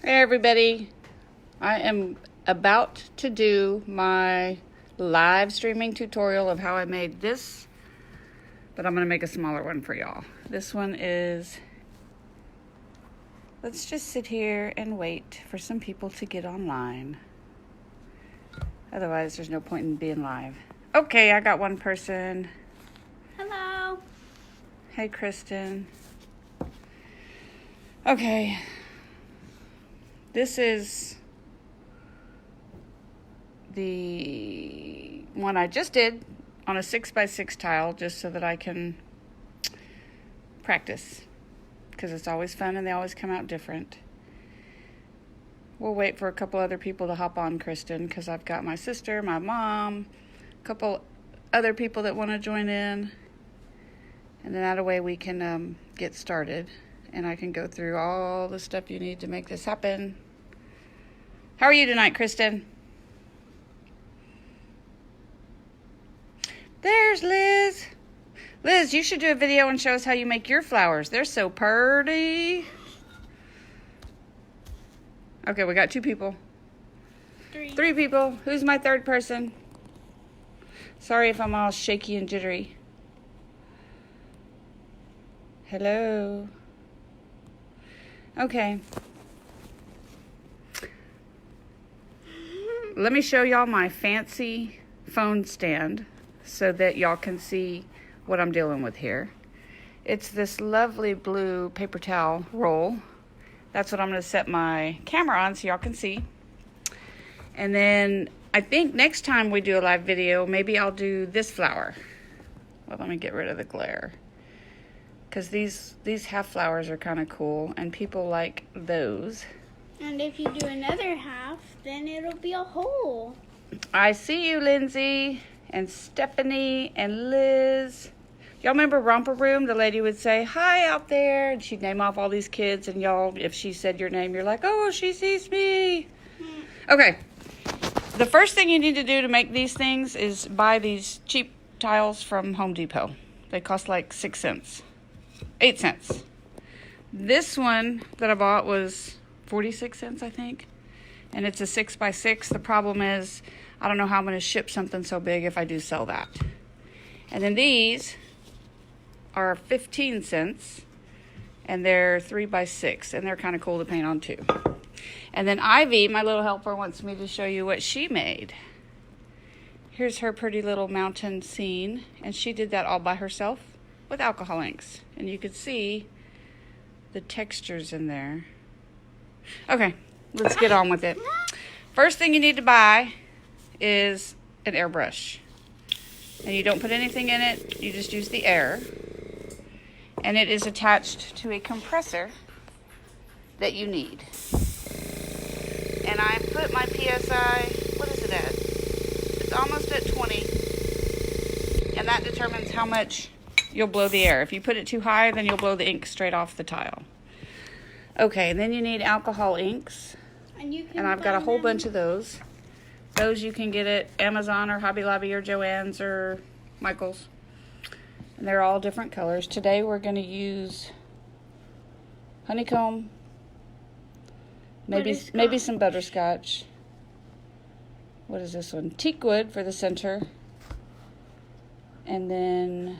Hey everybody, I am about to do my live streaming tutorial of how I made this, but I'm going to make a smaller one for y'all. This one is, let's just sit here and wait for some people to get online. Otherwise, there's no point in being live. Okay, I got one person. Hello. Hey, Kristen. Okay. This is the one I just did on a 6x6 tile just so that I can practice, because it's always fun and they always come out different. We'll wait for a couple other people to hop on, Kristen, because I've got my sister, my mom, a couple other people that want to join in, and then that way we can get started. And I can go through all the stuff you need to make this happen. How are you tonight, Kristen? There's Liz. Liz, you should do a video and show us how you make your flowers. They're so pretty. Okay, we got two people. Three people. Who's my third person? Sorry if I'm all shaky and jittery. Hello. Okay. Let me show y'all my fancy phone stand so that y'all can see what I'm dealing with here. It's this lovely blue paper towel roll. That's what I'm going to set my camera on so y'all can see. And then I think next time we do a live video, maybe I'll do this flower. Well, let me get rid of the glare, because these half flowers are kind of cool and people like those. And if you do another half, then it'll be a whole. I see you, Lindsay and Stephanie and Liz. Y'all remember Romper Room? The lady would say, "Hi out there," and she'd name off all these kids, and y'all, if she said your name, you're like, "Oh, she sees me." Okay. The first thing you need to do to make these things is buy these cheap tiles from Home Depot. They cost like 6 cents. 8 cents. This one that I bought was 46 cents, I think. And it's a 6x6. The problem is, I don't know how I'm going to ship something so big if I do sell that. And then these are 15 cents. And they're 3x6. And they're kind of cool to paint on too. And then Ivy, my little helper, wants me to show you what she made. Here's her pretty little mountain scene. And she did that all by herself with alcohol inks, and you could see the textures in there. Okay, let's get on with it. First thing you need to buy is an airbrush, and you don't put anything in it, you just use the air, and it is attached to a compressor that you need. And I put my PSI, what is it at? It's almost at 20, and that determines how much you'll blow the air. If you put it too high, then you'll blow the ink straight off the tile. Okay, then you need alcohol inks. And I've got a whole bunch of those. Those you can get at Amazon or Hobby Lobby or Joann's or Michael's. And they're all different colors. Today we're going to use honeycomb, maybe some butterscotch. What is this one? Teakwood for the center. And then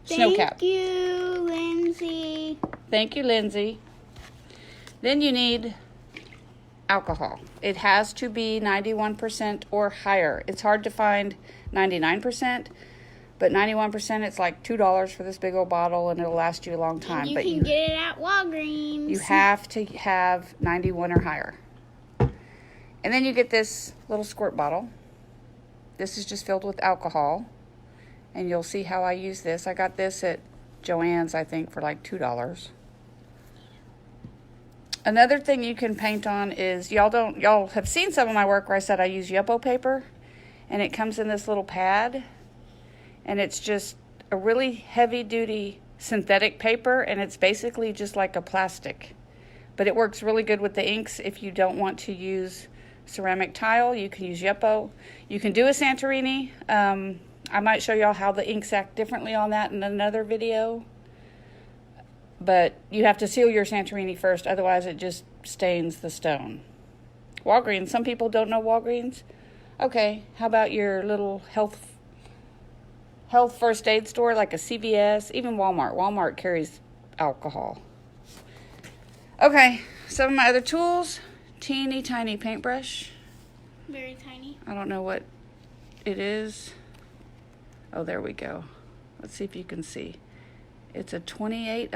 snowcap. Thank you, Lindsay. Thank you, Lindsay. Then you need alcohol. It has to be 91% or higher. It's hard to find 99%, but 91%, it's like $2 for this big old bottle, and it'll last you a long time. And you can get it at Walgreens. You have to have 91 or higher. And then you get this little squirt bottle. This is just filled with alcohol. And you'll see how I use this. I got this at Joann's, I think, for like $2. Another thing you can paint on is, y'all have seen some of my work where I said I use Yupo Paper. And it comes in this little pad. And it's just a really heavy-duty synthetic paper. And it's basically just like a plastic. But it works really good with the inks. If you don't want to use ceramic tile, you can use Yupo. You can do a Santorini. I might show y'all how the inks act differently on that in another video. But you have to seal your Santorini first, otherwise it just stains the stone. Walgreens. Some people don't know Walgreens. Okay, how about your little health first aid store like a CVS, even Walmart. Walmart carries alcohol. Okay, some of my other tools. Teeny tiny paintbrush. Very tiny. I don't know what it is. Oh, there we go. Let's see if you can see. It's a 20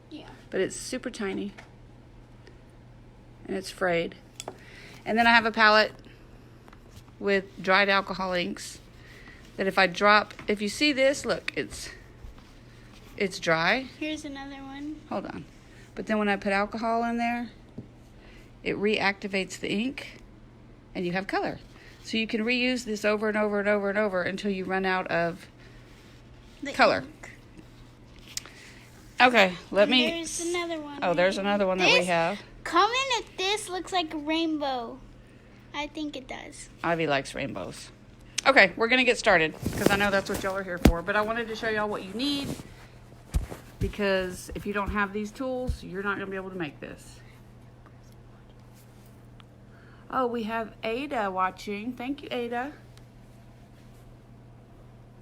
Yeah. but it's super tiny. And it's frayed. And then I have a palette with dried alcohol inks that if you see this, look, it's dry. Here's another one. Hold on. But then when I put alcohol in there, it reactivates the ink and you have color. So you can reuse this over and over and over and over until you run out of The color. ink. Okay, There's another one. Oh, there's another one that we have. Comment if this looks like a rainbow. I think it does. Ivy likes rainbows. Okay, we're going to get started because I know that's what y'all are here for. But I wanted to show y'all what you need because if you don't have these tools, you're not going to be able to make this. Oh, we have Ada watching. Thank you, Ada.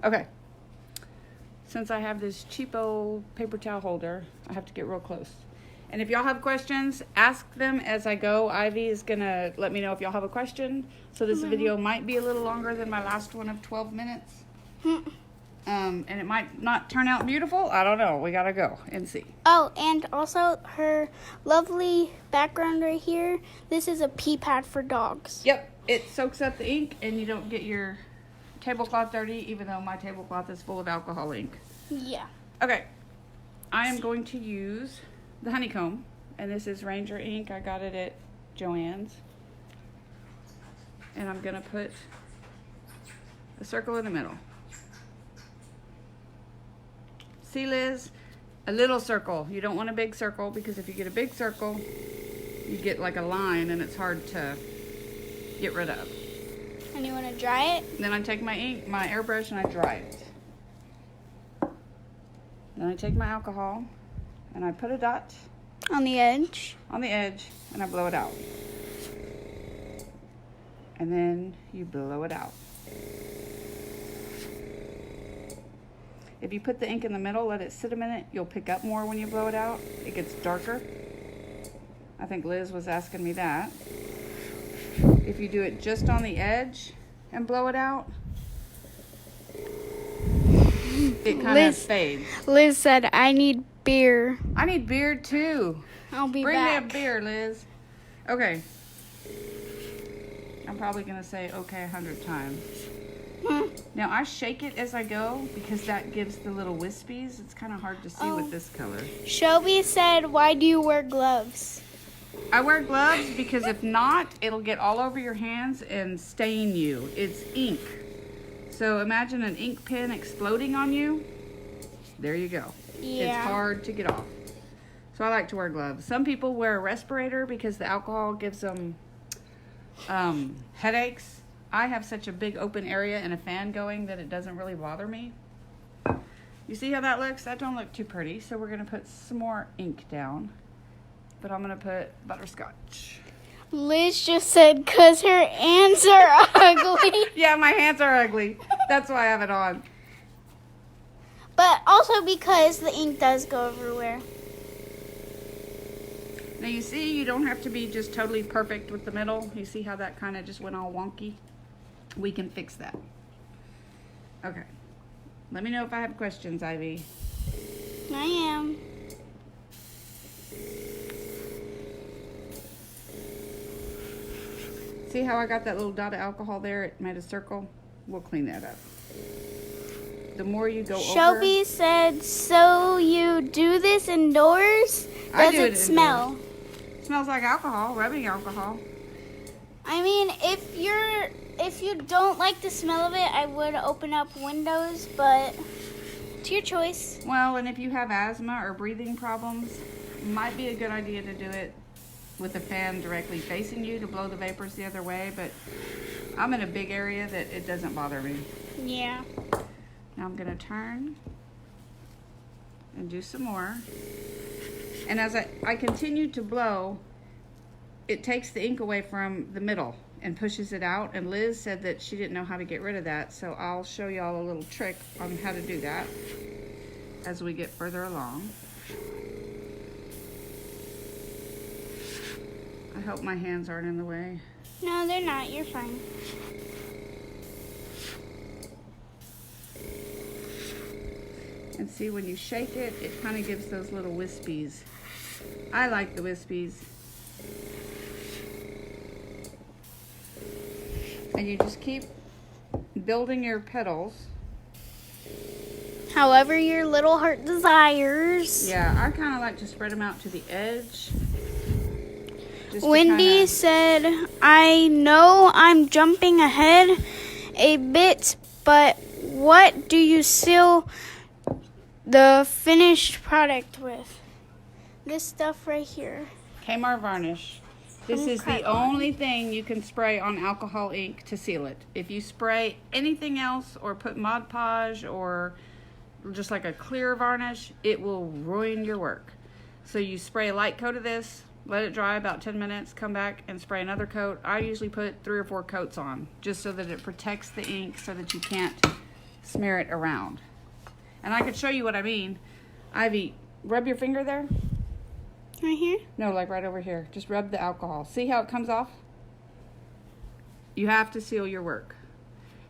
Okay. Since I have this cheapo paper towel holder, I have to get real close. And if y'all have questions, ask them as I go. Ivy is going to let me know if y'all have a question. So this video might be a little longer than my last one of 12 minutes. And it might not turn out beautiful. I don't know. We got to go and see. Oh, and also her lovely background right here. This is a pee pad for dogs. Yep. It soaks up the ink and you don't get your tablecloth dirty, even though my tablecloth is full of alcohol ink. Yeah. Okay. I am going to use the honeycomb, and this is Ranger ink. I got it at Joann's. And I'm going to put a circle in the middle. See, Liz? A little circle. You don't want a big circle because if you get a big circle, you get like a line and it's hard to get rid of. And you want to dry it? Then I take my ink, my airbrush, and I dry it. Then I take my alcohol and I put a dot On the edge. on the edge and I blow it out. And then you blow it out. If you put the ink in the middle, let it sit a minute, you'll pick up more when you blow it out. It gets darker. I think Liz was asking me that. If you do it just on the edge and blow it out, it kind of fades. Liz said, I need beer. I need beer too. I'll be Bring back. me a beer, Liz. Okay. I'm probably going to say okay 100 times. Now I shake it as I go because that gives the little wispies. It's kind of hard to see with this color. Shelby said, why do you wear gloves? I wear gloves because if not, it'll get all over your hands and stain you. It's ink. So imagine an ink pen exploding on you. There you go. Yeah. It's hard to get off. So I like to wear gloves. Some people wear a respirator because the alcohol gives them headaches. I have such a big open area and a fan going that it doesn't really bother me. You see how that looks? That don't look too pretty. So we're going to put some more ink down. But I'm going to put butterscotch. Liz just said, because her hands are ugly. Yeah, my hands are ugly. That's why I have it on. But also because the ink does go everywhere. Now you see, you don't have to be just totally perfect with the middle. You see how that kind of just went all wonky? We can fix that. Okay. Let me know if I have questions, Ivy. I am. See how I got that little dot of alcohol there? It made a circle. We'll clean that up. The more you go Shelby said, so you do this indoors? I Does do it it smell? over, smells like alcohol, rubbing alcohol. I mean, if you don't like the smell of it, I would open up windows, but it's your choice. Well, and if you have asthma or breathing problems, it might be a good idea to do it with the fan directly facing you to blow the vapors the other way, but I'm in a big area that it doesn't bother me. Yeah. Now I'm going to turn and do some more. And as I continue to blow, it takes the ink away from the middle and pushes it out. And Liz said that she didn't know how to get rid of that, so I'll show y'all a little trick on how to do that as we get further along. I hope my hands aren't in the way. No, they're not. You're fine. And see, when you shake it, it kind of gives those little wispies. I like the wispies. And you just keep building your petals. However your little heart desires. Yeah, I kind of like to spread them out to the edge. Wendy said, I know I'm jumping ahead a bit, but what do you seal the finished product with? This stuff right here. Kmart varnish. This is the only thing you can spray on alcohol ink to seal it. If you spray anything else or put Mod Podge or just like a clear varnish, it will ruin your work. So you spray a light coat of this, let it dry about 10 minutes, come back and spray another coat. I usually put 3 or 4 coats on just so that it protects the ink so that you can't smear it around. And I could show you what I mean. Ivy, rub your finger there. Right here? No, like right over here. Just rub the alcohol. See how it comes off? You have to seal your work.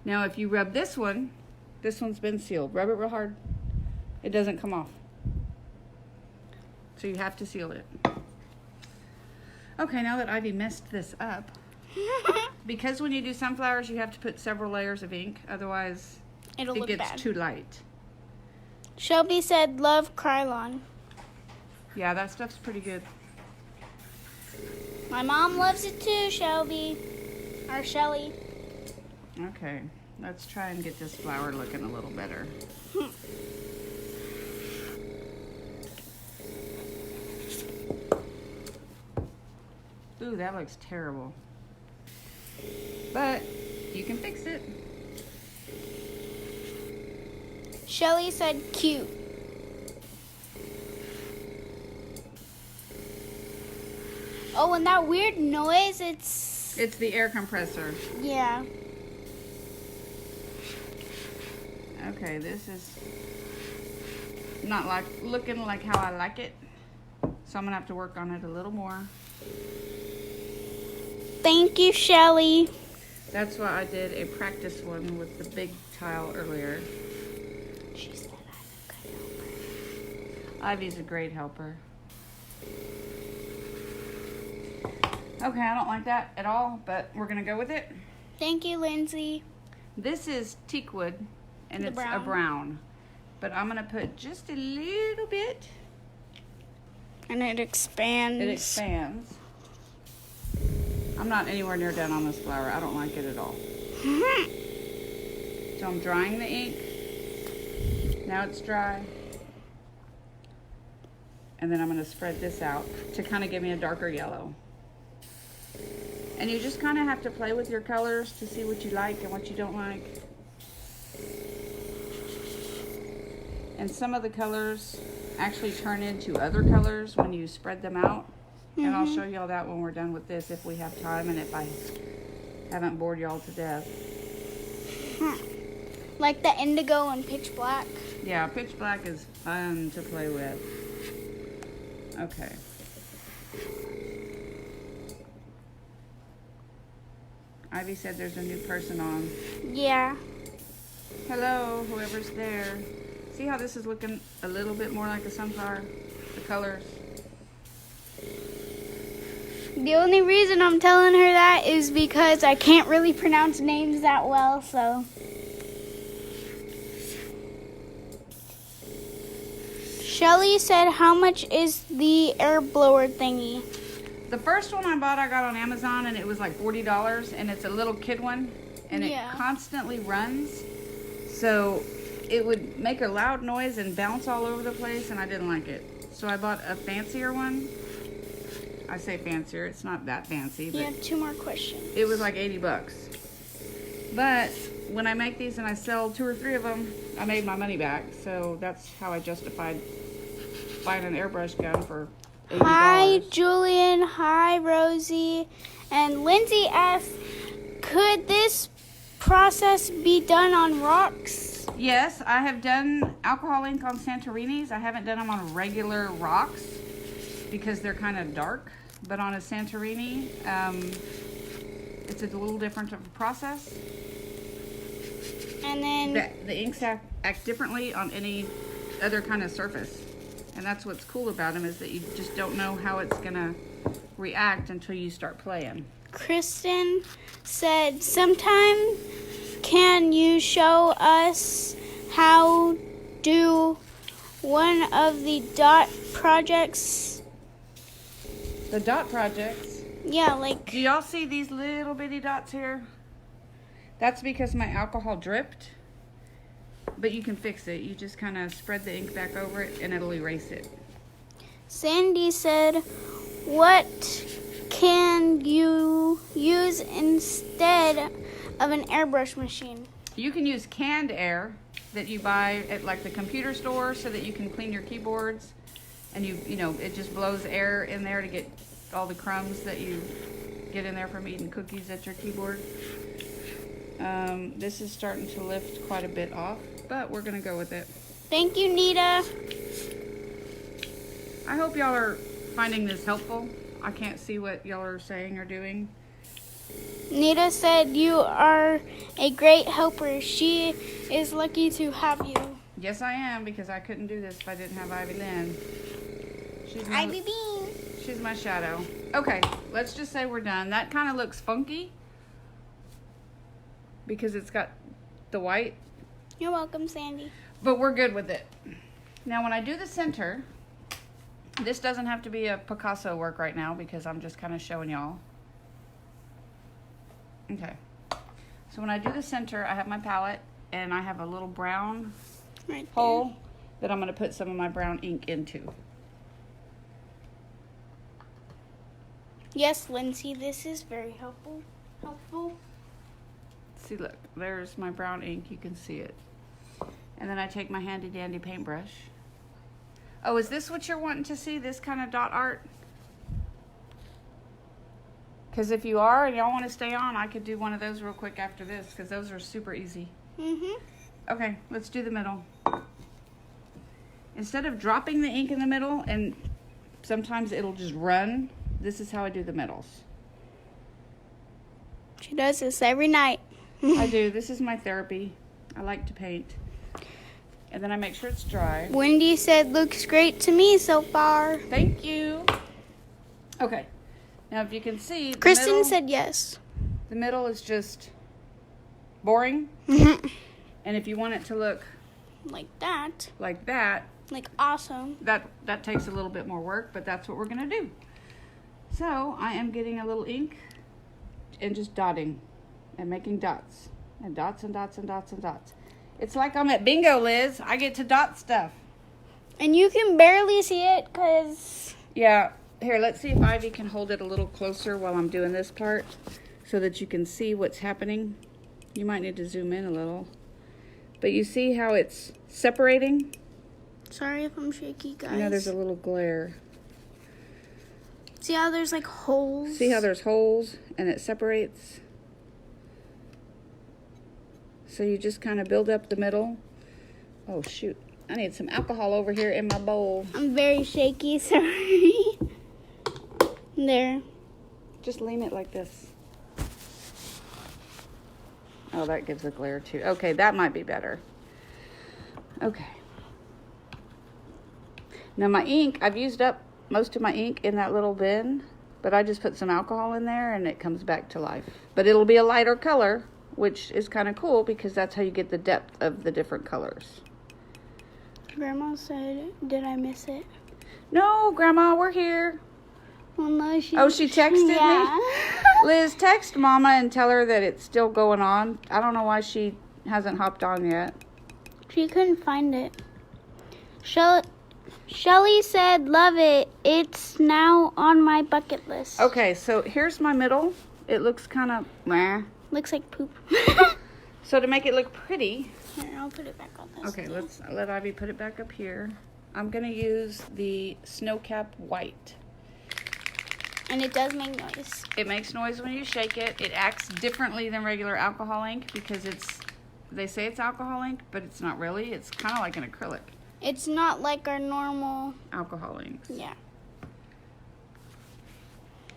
Now if you rub this one's been sealed. Rub it real hard. It doesn't come off. So you have to seal it. Okay, now that Ivy messed this up, because when you do sunflowers, you have to put several layers of ink. Otherwise, it gets too light. Shelby said, love Krylon. Yeah, that stuff's pretty good. My mom loves it too, Shelby. Or Shelly. Okay, let's try and get this flower looking a little better. Ooh, that looks terrible. But you can fix it. Shelly said cute. Oh, and that weird noise, it's the air compressor. Yeah. Okay, this is not like looking like how I like it. So I'm gonna have to work on it a little more. Thank you, Shelly. That's why I did a practice one with the big tile earlier. She said I'm a good helper. Ivy's a great helper. Okay, I don't like that at all, but we're gonna go with it. Thank you, Lindsay. This is teak wood, and it's a brown. But I'm gonna put just a little bit. And it expands. It expands. I'm not anywhere near done on this flower. I don't like it at all. So I'm drying the ink. Now it's dry. And then I'm gonna spread this out to kind of give me a darker yellow. And you just kind of have to play with your colors to see what you like and what you don't like. And some of the colors actually turn into other colors when you spread them out. And I'll show y'all that when we're done with this if we have time and if I haven't bored y'all to death. Like the indigo and pitch black. Yeah, pitch black is fun to play with. Okay. Ivy said there's a new person on. Yeah. Hello, whoever's there. See how this is looking a little bit more like a sunflower? The colors. The only reason I'm telling her that is because I can't really pronounce names that well, so. Shelly said, how much is the air blower thingy? The first one I bought, I got on Amazon, and it was like $40, and it's a little kid one, and it constantly runs, so it would make a loud noise and bounce all over the place, and I didn't like it. So I bought a fancier one. I say fancier, it's not that fancy, but yeah, 2 more questions. It was like $80. But when I make these and I sell 2 or 3 of them, I made my money back, so that's how I justified buying an airbrush gun for $80. Hi, Julian. Hi, Rosie. And Lindsay asked, could this process be done on rocks? Yes, I have done alcohol ink on Santorinis. I haven't done them on regular rocks because they're kind of dark. But on a Santorini, it's a little different of a process. And then The inks act differently on any other kind of surface. And that's what's cool about them, is that you just don't know how it's going to react until you start playing. Kristen said, sometime can you show us how do one of the dot projects? The dot projects? Yeah, like... Do y'all see these little bitty dots here? That's because my alcohol dripped. But you can fix it. You just kind of spread the ink back over it and it'll erase it. Sandy said, what can you use instead of an airbrush machine? You can use canned air that you buy at like the computer store so that you can clean your keyboards. And you know, it just blows air in there to get all the crumbs that you get in there from eating cookies at your keyboard. This is starting to lift quite a bit off, but we're gonna go with it. Thank you, Nita. I hope y'all are finding this helpful. I can't see what y'all are saying or doing. Nita said you are a great helper. She is lucky to have you. Yes, I am, because I couldn't do this if I didn't have Ivy Lynn. Ivy Bean. She's my shadow. Okay, let's just say we're done. That kind of looks funky because it's got the white. You're welcome, Sandy. But we're good with it. Now, when I do the center, this doesn't have to be a Picasso work right now because I'm just kind of showing y'all. Okay. So when I do the center, I have my palette and I have a little brown Right hole that I'm going to put some of my brown ink into. Yes, Lindsay, this is very helpful. See, look, there's my brown ink. You can see it. And then I take my handy dandy paintbrush. Oh, is this what you're wanting to see? This kind of dot art? Because if you are and y'all want to stay on, I could do one of those real quick after this because those are super easy. Okay, let's do the middle. Instead of dropping the ink in the middle, and sometimes it'll just run, this is how I do the middles. She does this every night. I do. This is my therapy. I like to paint. And then I make sure it's dry. Wendy said, looks great to me so far. Thank you. Okay. Now, if you can see, Kristen said yes. The middle is just boring. And if you want it to look like that, like awesome, that takes a little bit more work, but that's what we're going to do. So I am getting a little ink and just dotting and making dots and dots and dots and dots and dots. It's like I'm at bingo, Liz. I get to dot stuff. And you can barely see it because... Yeah. Here, let's see if Ivy can hold it a little closer while I'm doing this part so that you can see what's happening. You might need to zoom in a little. But you see how it's separating? Sorry if I'm shaky, guys. I know there's a little glare. See how there's like holes? See how there's holes and it separates? So you just kind of build up the middle. Oh, shoot. I need some alcohol over here in my bowl. I'm very shaky, sorry. There. Just lean it like this. Oh, that gives a glare too. Okay, that might be better. Okay. Now my ink, I've used up most of my ink in that little bin, but I just put some alcohol in there and it comes back to life. But it'll be a lighter color, which is kind of cool because that's how you get the depth of the different colors. Grandma said, did I miss it? No, Grandma, we're here. Well, no, she texted me? Liz, text Mama and tell her that it's still going on. I don't know why she hasn't hopped on yet. She couldn't find it. Shelly said, love it. It's now on my bucket list. Okay, so here's my middle. It looks kind of meh. Looks like poop. So to make it look pretty... Here, I'll put it back on this. Okay, let's let Ivy put it back up here. I'm going to use the Snowcap White. And it does make noise. It makes noise when you shake it. It acts differently than regular alcohol ink because they say it's alcohol ink, but it's not really. It's kind of like an acrylic. It's not like our normal alcohol inks. Yeah.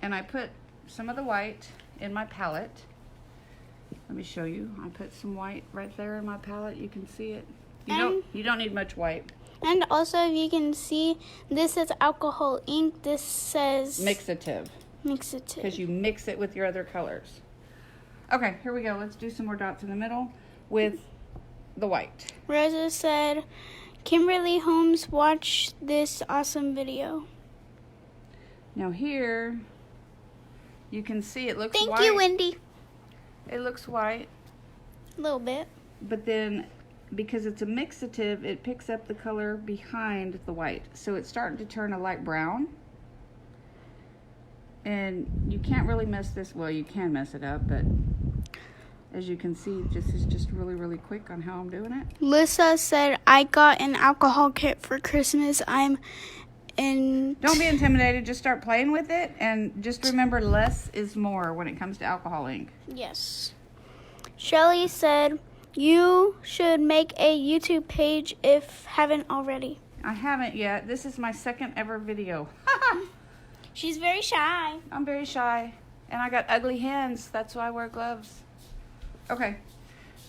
And I put some of the white in my palette. Let me show you. I put some white right there in my palette. You can see it. You don't need much white. And also, if you can see, this says alcohol ink. This says mixative. Mixative. Because you mix it with your other colors. Okay, here we go. Let's do some more dots in the middle with the white. Rosa said, Kimberly Holmes watched this awesome video. Now here, you can see it looks white. Thank you, Wendy. It looks white. A little bit. But then, because it's a mixative, it picks up the color behind the white. So it's starting to turn a light brown. And you can't really mess this, well, you can mess it up, but as you can see, this is just really, really quick on how I'm doing it. Lisa said, I got an alcohol kit for Christmas. Don't be intimidated. Just start playing with it. And just remember, less is more when it comes to alcohol ink. Yes. Shelly said, you should make a YouTube page if haven't already. I haven't yet. This is my second ever video. She's very shy. I'm very shy. And I got ugly hands. That's why I wear gloves. Okay.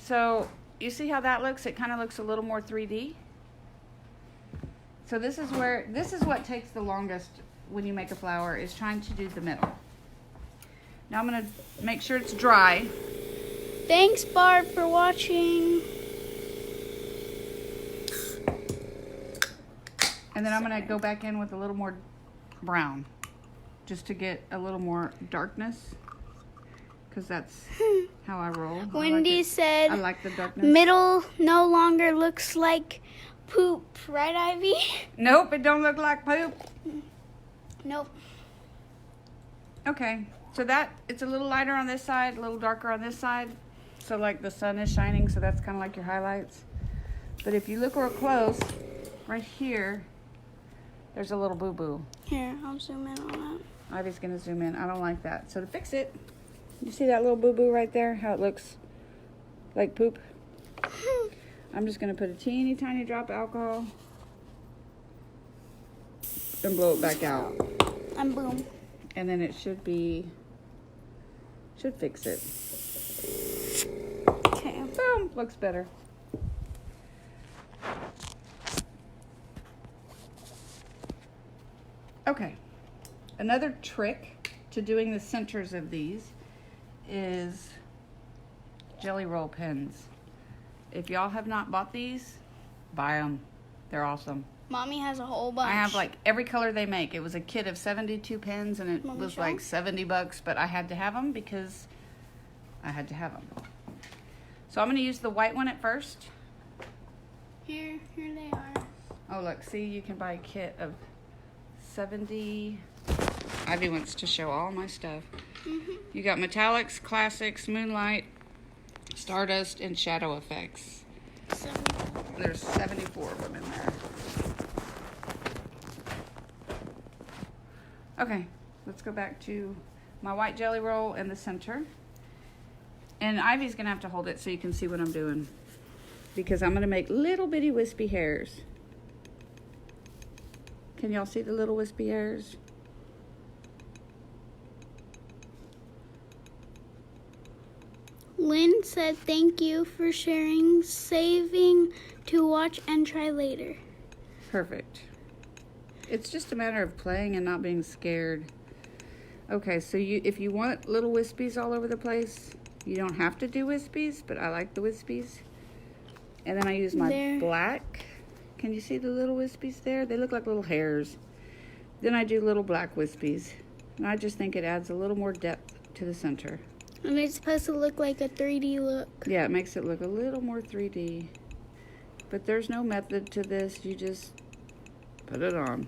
So, you see how that looks? It kind of looks a little more 3D. So this is what takes the longest when you make a flower, is trying to do the middle. Now I'm going to make sure it's dry. Thanks, Barb, for watching. And then I'm going to go back in with a little more brown, just to get a little more darkness, because that's how I roll. Wendy said, I like the darkness. Middle no longer looks like poop, right, Ivy? Nope, it don't look like poop. Nope. Okay, so it's a little lighter on this side, a little darker on this side. So like the sun is shining, so that's kind of like your highlights. But if you look real close, right here, there's a little boo-boo. Here, I'll zoom in on that. Ivy's gonna zoom in. I don't like that. So to fix it, you see that little boo-boo right there? How it looks like poop? I'm just gonna put a teeny tiny drop of alcohol and blow it back out. And boom. And then it should fix it. Okay. Boom, looks better. Okay, another trick to doing the centers of these is jelly roll pens. If y'all have not bought these, buy them. They're awesome. Mommy has a whole bunch. I have like every color they make. It was a kit of 72 pens and it was like $70, but I had to have them because I had to have them. So I'm going to use the white one at first. Here they are. Oh, look, see, you can buy a kit of 70. Ivy wants to show all my stuff. You got metallics, classics, moonlight, stardust, and shadow effects. 74. There's 74 of them in there. Okay, let's go back to my white jelly roll in the center. And Ivy's gonna have to hold it so you can see what I'm doing, because I'm gonna make little bitty wispy hairs. Can y'all see the little wispy hairs? Lynn said, thank you for sharing, saving to watch and try later. Perfect. It's just a matter of playing and not being scared. Okay, so if you want little wispies all over the place, you don't have to do wispies, but I like the wispies. And then I use my black. Can you see the little wispies there? They look like little hairs. Then I do little black wispies. And I just think it adds a little more depth to the center. And it's supposed to look like a 3D look. Yeah, it makes it look a little more 3D. But there's no method to this. You just put it on.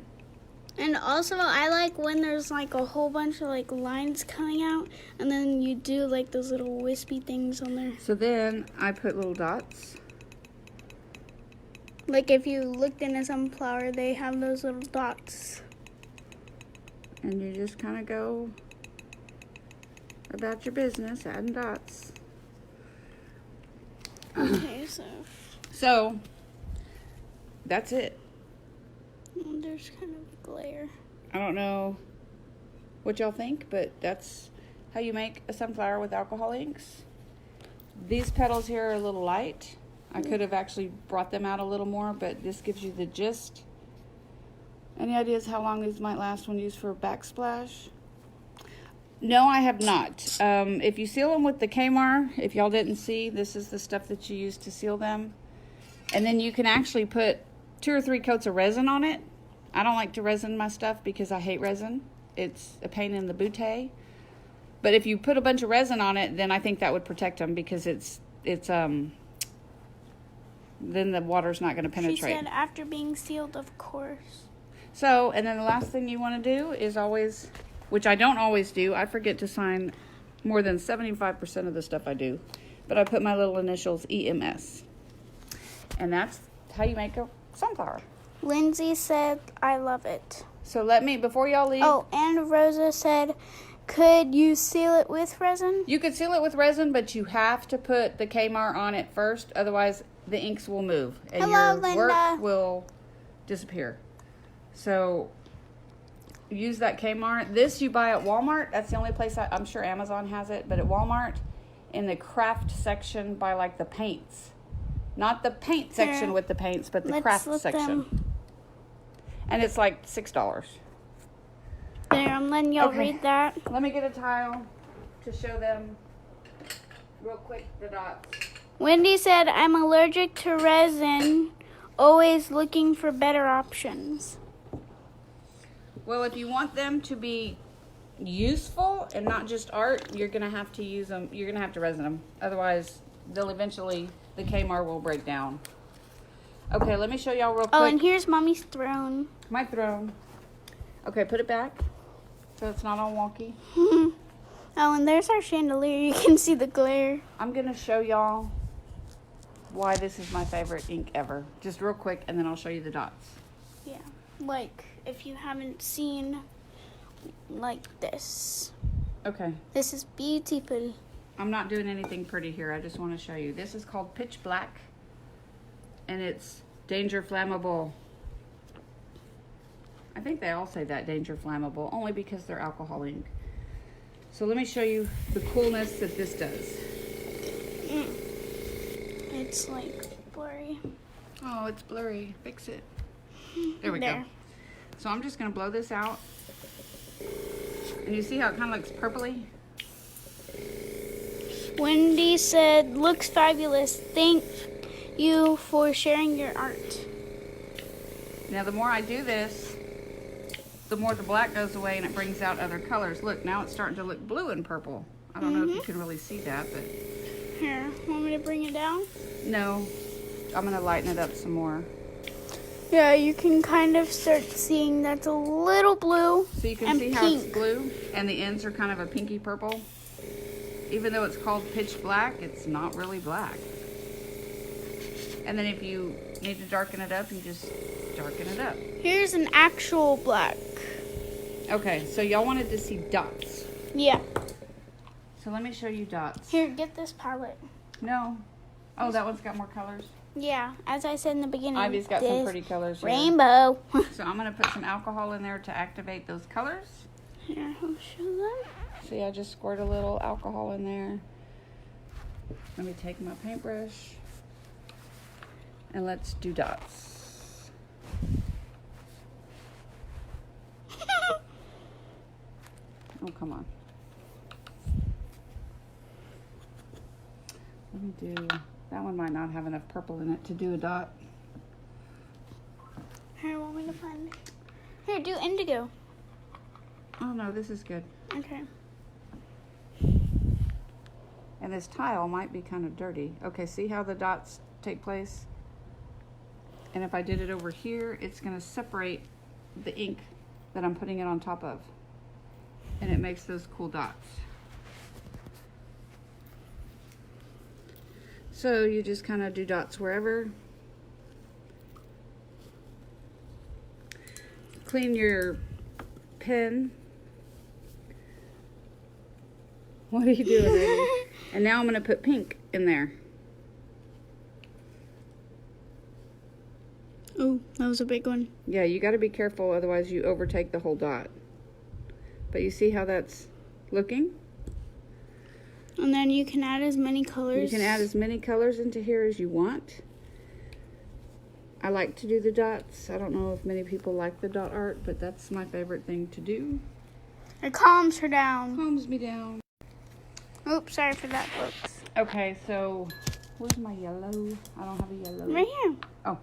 And also, I like when there's like a whole bunch of like lines coming out, and then you do like those little wispy things on there. So then I put little dots. Like if you looked in a sunflower, they have those little dots. And you just kind of go about your business, adding dots. Okay, So, that's it. There's kind of glare. I don't know what y'all think, but that's how you make a sunflower with alcohol inks. These petals here are a little light. I could have actually brought them out a little more, but this gives you the gist. Any ideas how long these might last when used for a backsplash? No, I have not. If you seal them with the Kmart, if y'all didn't see, this is the stuff that you use to seal them. And then you can actually put 2 or 3 coats of resin on it. I don't like to resin my stuff because I hate resin. It's a pain in the bootay. But if you put a bunch of resin on it, then I think that would protect them because then the water's not going to penetrate. She said after being sealed, of course. So, and then the last thing you want to do is always, which I don't always do, I forget to sign more than 75% of the stuff I do. But I put my little initials EMS. And that's how you make a sunflower. Lindsay said, I love it. So before y'all leave. Oh, and Rosa said, could you seal it with resin? You could seal it with resin, but you have to put the Kmart on it first. Otherwise, the inks will move. And Hello, your Linda. work will disappear. So, use that Kmart. This you buy at Walmart. That's the only place, I'm sure Amazon has it. But at Walmart, in the craft section, by like the paints. Not the paint section with the paints, but the craft section. And it's like $6. There, I'm letting y'all read that. Let me get a tile to show them real quick the dots. Wendy said, I'm allergic to resin, always looking for better options. Well, if you want them to be useful and not just art, you're going to have to use them. You're going to have to resin them. Otherwise, they'll eventually, the Kmart will break down. Okay, let me show y'all real quick. Oh, and here's Mommy's throne. My throne. Okay, put it back so it's not all wonky. Oh, and there's our chandelier. You can see the glare. I'm going to show y'all why this is my favorite ink ever. Just real quick, and then I'll show you the dots. Yeah, like if you haven't seen like this. Okay. This is beautiful. I'm not doing anything pretty here. I just want to show you. This is called Pitch Black, and it's danger flammable. I think they all say that, danger flammable, only because they're alcohol ink. So let me show you the coolness that this does. It's like blurry. Oh, it's blurry. Fix it. There we go. So I'm just going to blow this out. And you see how it kind of looks purpley? Wendy said, looks fabulous. Thank you for sharing your art. Now the more I do this, the more the black goes away and it brings out other colors. Look, now it's starting to look blue and purple. I don't know if you can really see that, but... Here, want me to bring it down? No, I'm going to lighten it up some more. Yeah, you can kind of start seeing that's a little blue. So you can and see pink. how it's blue and the ends are kind of a pinky purple. Even though it's called pitch black, it's not really black. And then if you need to darken it up, you just darken it up. Here's an actual black. Okay, so y'all wanted to see dots. Yeah. So let me show you dots. Here, get this palette. No. Oh, that one's got more colors. Yeah, as I said in the beginning. Ivy's got some pretty colors here. Rainbow. So I'm going to put some alcohol in there to activate those colors. Here, I'll show them. See, I just squirt a little alcohol in there. Let me take my paintbrush. And let's do dots. Oh, come on. Let me do, that one might not have enough purple in it to do a dot. Here, want me to find? Here, do indigo. Oh no, this is good. Okay. And this tile might be kind of dirty. Okay, see how the dots take place? And if I did it over here, it's going to separate the ink that I'm putting it on top of. And it makes those cool dots. So you just kind of do dots wherever. clean your pen. What are you doing, baby? And now I'm going to put pink in there. Oh, that was a big one. Yeah, you got to be careful, otherwise you overtake the whole dot. But you see how that's looking? And then you can add as many colors. You can add as many colors into here as you want. I like to do the dots. I don't know if many people like the dot art, but that's my favorite thing to do. It calms her down. Calms me down. Oops, sorry for that, folks. Okay, so where's my yellow? I don't have a yellow. Right here. Oh.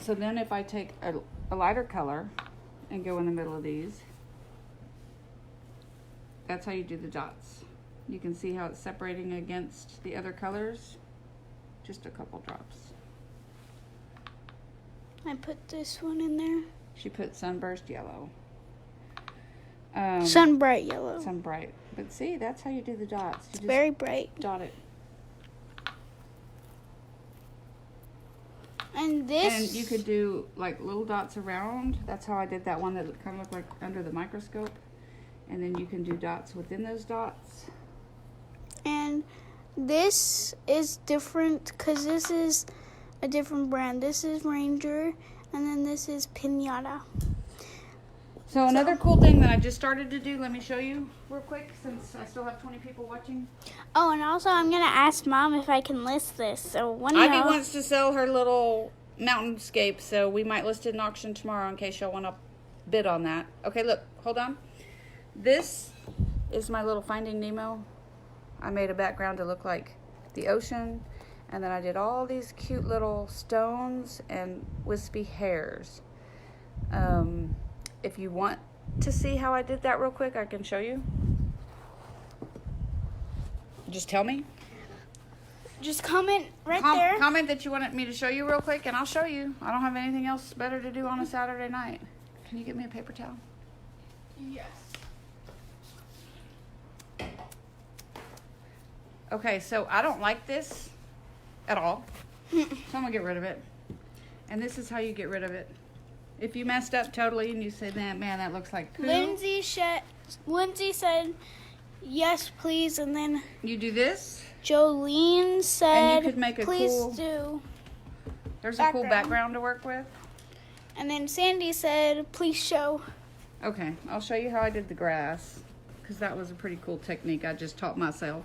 So then if I take a lighter color and go in the middle of these, that's how you do the dots. You can see how it's separating against the other colors. Just a couple drops. I put this one in there. She put sunburst yellow. Sun bright yellow. Sun bright. But see, that's how you do the dots. You It's just very bright. dot it. And this. And you could do like little dots around. That's how I did that one that kind of looked like under the microscope. And then you can do dots within those dots. And this is different because this is a different brand. This is Ranger, and then this is Pinata. So another cool thing that I just started to do, let me show you real quick since I still have 20 people watching. Oh, and also I'm going to ask Mom if I can list this. So one Ivy wants to sell her little mountainscape, so we might list it in auction tomorrow in case y'all want to bid on that. Okay, look, hold on. This is my little Finding Nemo. I made a background to look like the ocean, and then I did all these cute little stones and wispy hairs. If you want to see how I did that real quick, I can show you. Just tell me. Just comment there. Comment that you want me to show you real quick, and I'll show you. I don't have anything else better to do on a Saturday night. Can you get me a paper towel? Yes. Okay, so I don't like this at all. So I'm going to get rid of it. And this is how you get rid of it. If you messed up totally and you said, man, that looks like poo. Lindsay said, yes, please. And then You do this. Jolene said, And you could make a please cool- do. There's a cool background to work with. And then Sandy said, please show. Okay, I'll show you how I did the grass. Because that was a pretty cool technique I just taught myself.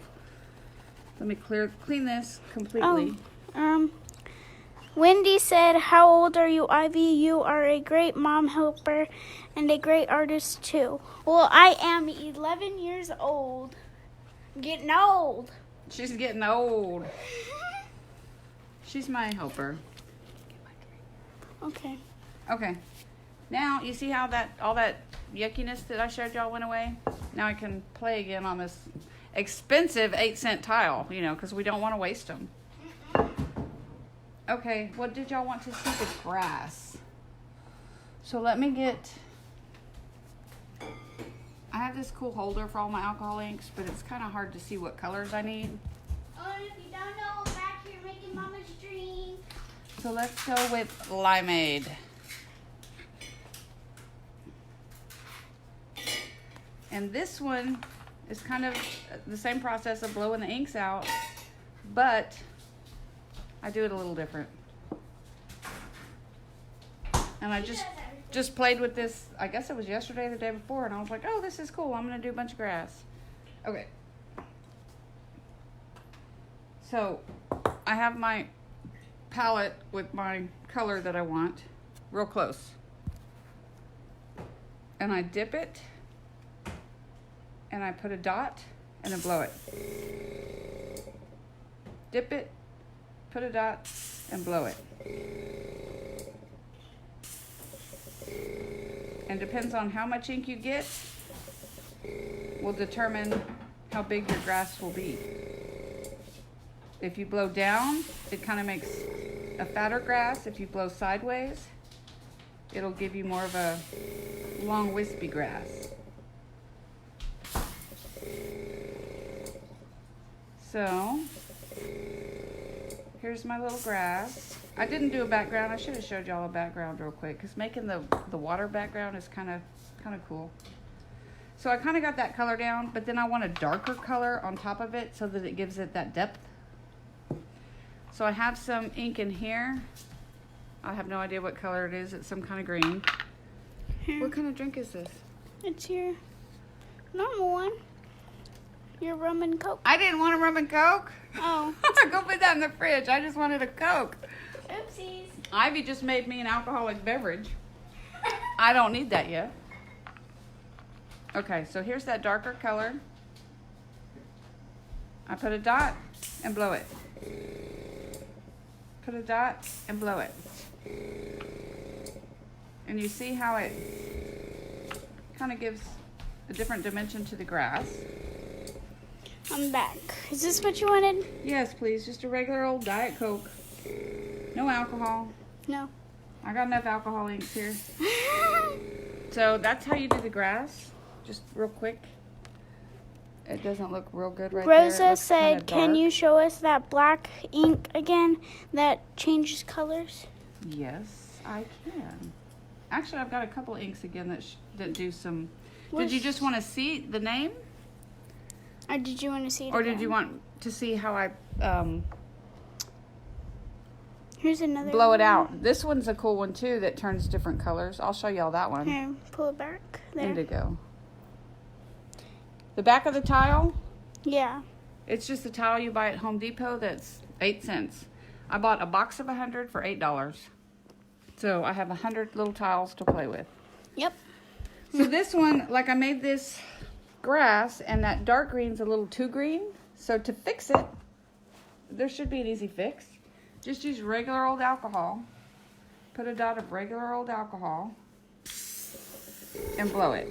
Let me clean this completely. Wendy said, how old are you, Ivy? You are a great mom helper and a great artist, too. Well, I am 11 years old. Getting old. She's getting old. She's my helper. Okay. Okay. Now, you see how all that yuckiness that I showed y'all went away? Now I can play again on this expensive 8-cent tile, because we don't want to waste them. Okay, what did y'all want to see? The grass. So let me get... I have this cool holder for all my alcohol inks, but it's kind of hard to see what colors I need. Oh, and if you don't know, we're back here making Mama's drink. So let's go with limeade. And this one is kind of the same process of blowing the inks out, but I do it a little different. And I just played with this, I guess it was yesterday or the day before, and I was like, oh, this is cool. I'm going to do a bunch of grass. Okay. So I have my palette with my color that I want real close. And I dip it, and I put a dot, and then blow it. Dip it, put a dot, and blow it. And depends on how much ink you get, will determine how big your grass will be. If you blow down, it kind of makes a fatter grass. If you blow sideways, it'll give you more of a long wispy grass. So here's my little grass. I didn't do a background. I should have showed y'all a background real quick because making the water background is kind of cool. So I kind of got that color down, but then I want a darker color on top of it so that it gives it that depth. So I have some ink in here. I have no idea what color it is. It's some kind of green. Here. What kind of drink is this? It's your normal one. Your rum and Coke. I didn't want a rum and Coke. Oh. Go put that in the fridge. I just wanted a Coke. Oopsies. Ivy just made me an alcoholic beverage. I don't need that yet. Okay, so here's that darker color. I put a dot and blow it. Put a dot and blow it. And you see how it kind of gives a different dimension to the grass. I'm back. Is this what you wanted? Yes, please. Just a regular old Diet Coke. No alcohol. No. I got enough alcohol inks here. So that's how you do the grass. Just real quick. It doesn't look real good right there. Rosa said, can you show us that black ink again that changes colors? Yes, I can. Actually, I've got a couple inks again that do some... Did you just want to see the name? Or did you want to see it Or again? did you want to see how I Here's another blow it one. out? This one's a cool one too that turns different colors. I'll show y'all that one. Here, pull it back. There. Indigo. The back of the tile, Yeah. it's just a tile you buy at Home Depot that's 8 cents. I bought a box of 100 for $8. So I have 100 little tiles to play with. Yep. So this one, like I made this grass and that dark green's a little too green. So to fix it, there should be an easy fix. Just use regular old alcohol. Put a dot of regular old alcohol and blow it.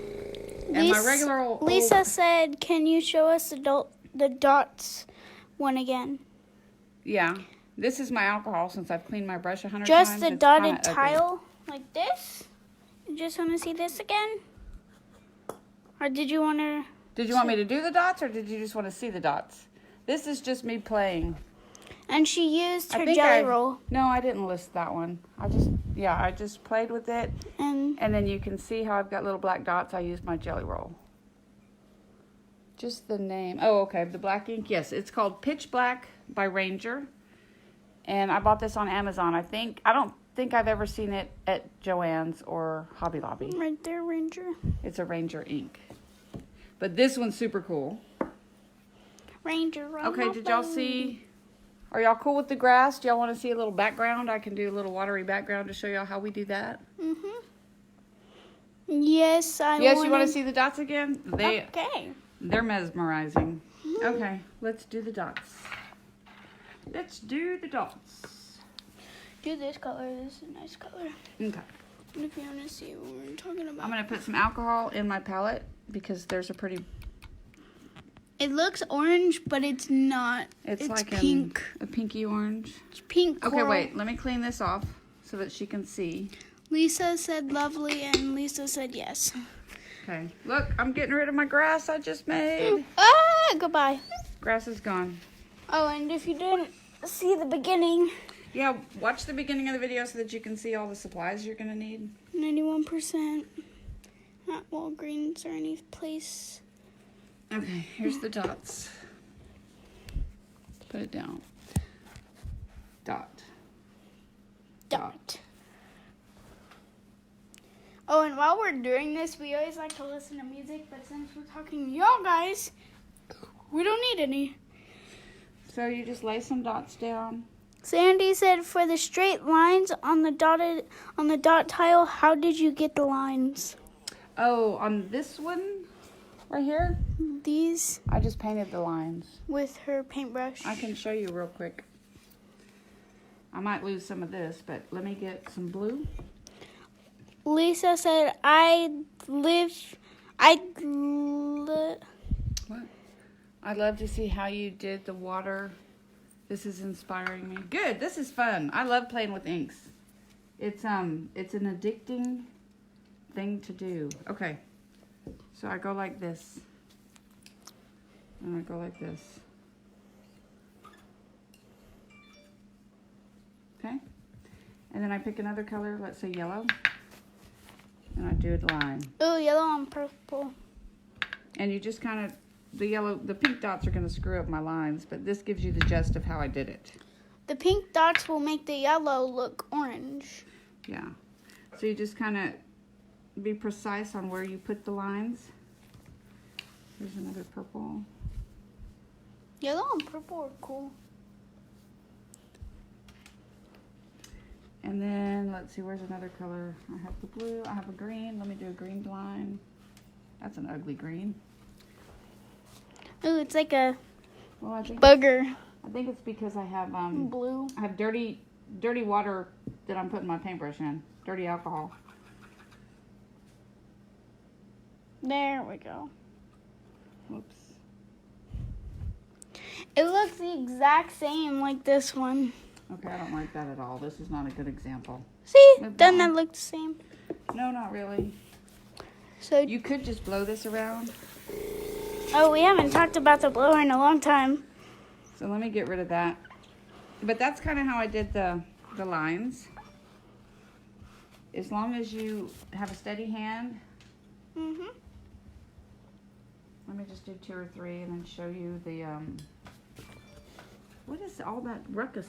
And my regular old... Lisa said, can you show us the dots one again? Yeah. This is my alcohol since I've cleaned my brush 100 times. Just the It's dotted kinda ugly. tile like this? You just want to see this again? Or did you want to... Did you want me to do the dots or did you just want to see the dots? This is just me playing. And she used her I think jelly roll. No, I didn't list that one. I just played with it. And then you can see how I've got little black dots. I used my jelly roll. Just the name. Oh, okay. The black ink. Yes, it's called Pitch Black by Ranger. And I bought this on Amazon. I don't think I've ever seen it at Joann's or Hobby Lobby. right there, Ranger. It's a Ranger ink. But this one's super cool. Ranger. Run Okay, my did y'all boat. see? Are y'all cool with the grass? Do y'all want to see a little background? I can do a little watery background to show y'all how we do that. Mm-hmm. Yes, Yes, you want to see the dots again? Okay. They're mesmerizing. Okay, let's do the dots. Let's do the dots. Do this color. This is a nice color. Okay. And if you want to see what we're talking about. I'm going to put some alcohol in my palette because there's a pretty... It looks orange, but it's not. It's like pink. a pinky orange. It's pink Okay, coral. wait. Let me clean this off so that she can see. Lisa said lovely, and Lisa said yes. Okay. Look, I'm getting rid of my grass I just made. Goodbye. Grass is gone. Oh, and if you didn't see the beginning, Yeah, watch the beginning of the video so that you can see all the supplies you're going to need. 91% at Walgreens or any place. Okay, here's the dots. Put it down. Dot. Dot. Oh, and while we're doing this, we always like to listen to music, but since we're talking to y'all guys, we don't need any. So you just lay some dots down. Sandy said, for the straight lines on the dot tile, how did you get the lines? Oh, on this one right here, These I just painted the lines. with her paintbrush. I can show you real quick. I might lose some of this, but let me get some blue. Lisa said, What? I'd love to see how you did the water. This is inspiring me. Good, this is fun. I love playing with inks. It's an addicting thing to do. Okay, so I go like this. And I go like this. Okay? And then I pick another color, let's say yellow, and I do a line. Oh, yellow and purple. And you just kind of, the pink dots are going to screw up my lines, but this gives you the gist of how I did it. The pink dots will make the yellow look orange. Yeah. So you just kind of be precise on where you put the lines. Here's another purple. Yellow and purple are cool. And then, let's see, where's another color? I have the blue, I have a green. Let me do a green line. That's an ugly green. Ooh, it's like a Well, I think bugger. I think it's because I have Blue. I have dirty water that I'm putting my paintbrush in. Dirty alcohol. There we go. Whoops. It looks the exact same like this one. Okay, I don't like that at all. This is not a good example. See? Move Doesn't on. that look the same? No, not really. So, You could just blow this around. oh, we haven't talked about the blower in a long time. So let me get rid of that. But that's kind of how I did the lines. As long as you have a steady hand. Mm-hmm. Let me just do 2 or 3 and then show you the, what is all that ruckus?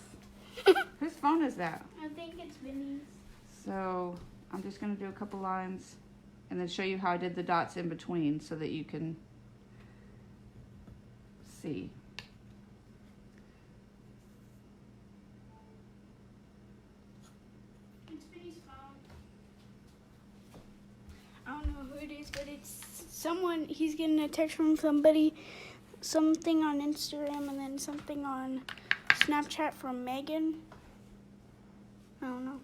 Whose phone is that? I think it's Vinny's. So I'm just going to do a couple lines and then show you how I did the dots in between so that you can see. It's Vinny's phone. I don't know who it is, but it's someone. He's getting a text from somebody, something on Instagram, and then something on Snapchat from Megan. I don't know.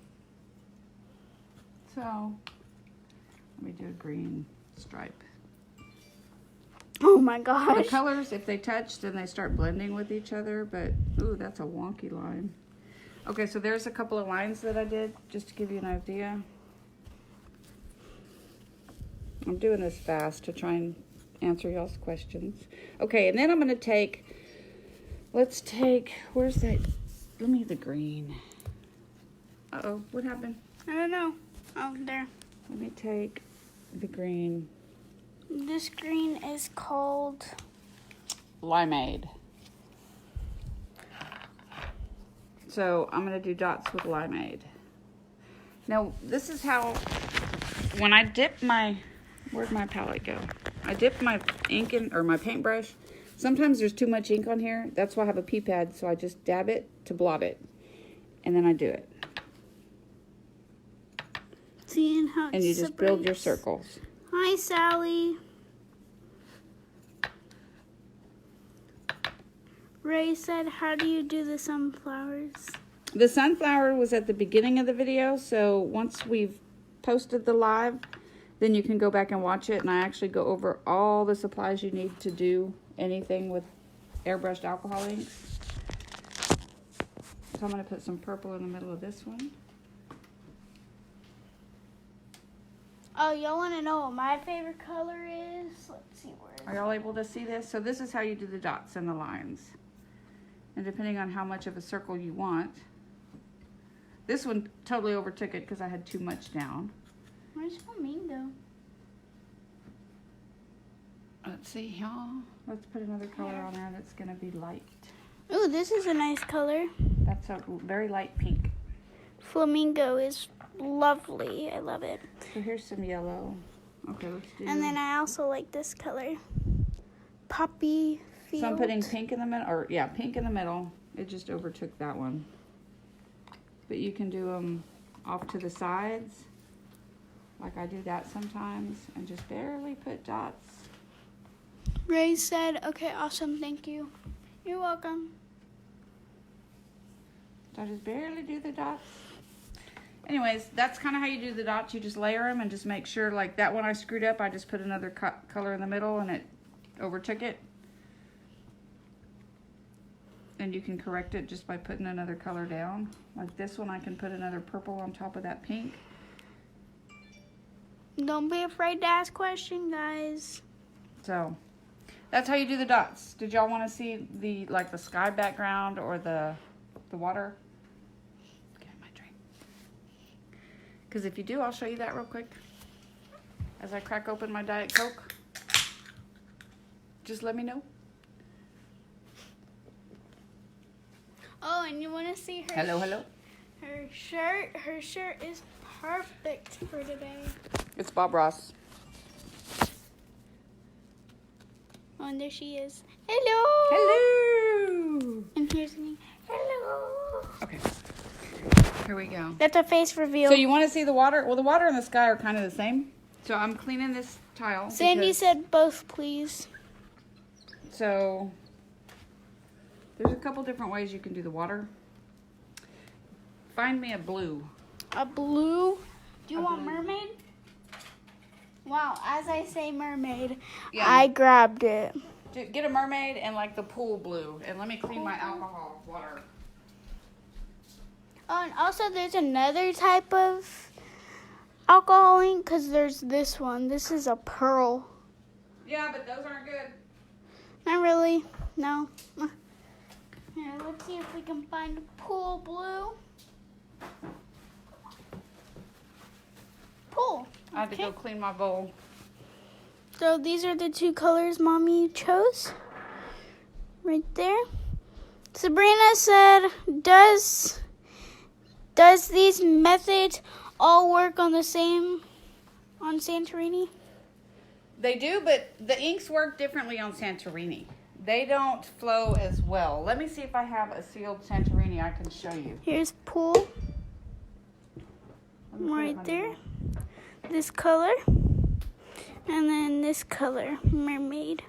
So let me do a green stripe. Oh my The gosh. colors, if they touch, then they start blending with each other, but ooh, that's a wonky line. Okay, so there's a couple of lines that I did just to give you an idea. I'm doing this fast to try and answer y'all's questions. Okay, and then I'm gonna take, let's take, where's that? Let me the green. Uh-oh, what happened? I don't know. Oh, there. Let me take the green. This green is called Limeade. So I'm going to do dots with Limeade. Now, this is how, when I dip my, where'd my palette go? I dip my ink in, or my paintbrush. Sometimes there's too much ink on here. That's why I have a pea pad, so I just dab it to blot it. And then I do it. seeing how it And you just build your separates. circles. Hi, Sally. Ray said, how do you do the sunflowers? The sunflower was at the beginning of the video, so once we've posted the live, then you can go back and watch it, and I actually go over all the supplies you need to do anything with airbrushed alcohol inks. So I'm going to put some purple in the middle of this one. Oh, y'all want to know what my favorite color is? Let's see where. Are y'all able to see this? So this is how you do the dots and the lines. And depending on how much of a circle you want. This one totally overtook it because I had too much down. Where's Flamingo? Let's see, y'all. Let's put another color on there that's going to be light. Ooh, this is a nice color. That's a very light pink. Flamingo is lovely. I love it. So here's some yellow. Okay, let's do. And then I also like this color. Poppy field. So I'm putting pink in the middle, or yeah, pink in the middle. It just overtook that one. But you can do them off to the sides, like I do that sometimes, and just barely put dots. Ray said, okay, awesome, thank you. You're welcome. So I just barely do the dots. Anyways, that's kind of how you do the dots. You just layer them and just make sure, like that one I screwed up, I just put another color in the middle and it overtook it. And you can correct it just by putting another color down. Like this one, I can put another purple on top of that pink. Don't be afraid to ask questions, guys. So that's how you do the dots. Did y'all want to see the like the sky background or the water? Get my drink. Because if you do, I'll show you that real quick. As I crack open my Diet Coke. Just let me know. Oh, and you want to see her? Hello. Her shirt. Her shirt is perfect for today. It's Bob Ross. Oh, and there she is. Hello. Hello. And here's me. Hello. Okay. Here we go. That's a face reveal. So you want to see the water? Well, the water and the sky are kind of the same. So I'm cleaning this tile. Sandy said both, please. So there's a couple different ways you can do the water. Find me a blue. A blue? Do you A want blue. mermaid? Wow, as I say mermaid, Yeah. I grabbed it. Get a mermaid and like the pool blue. And let me clean my alcohol water. Oh, and also there's another type of alcohol ink because there's this one. This is a pearl. Yeah, but those aren't good. Not really. No. Here, let's see if we can find a pool blue. Pool. I had to go clean my bowl. So these are the two colors Mommy chose. Right there. Sabrina said, does these methods all work on the same on Santorini? They do, but the inks work differently on Santorini. They don't flow as well. Let me see if I have a sealed Santorini I can show you. Here's pool Let me put it right on there. here. This color. And then this color, mermaid.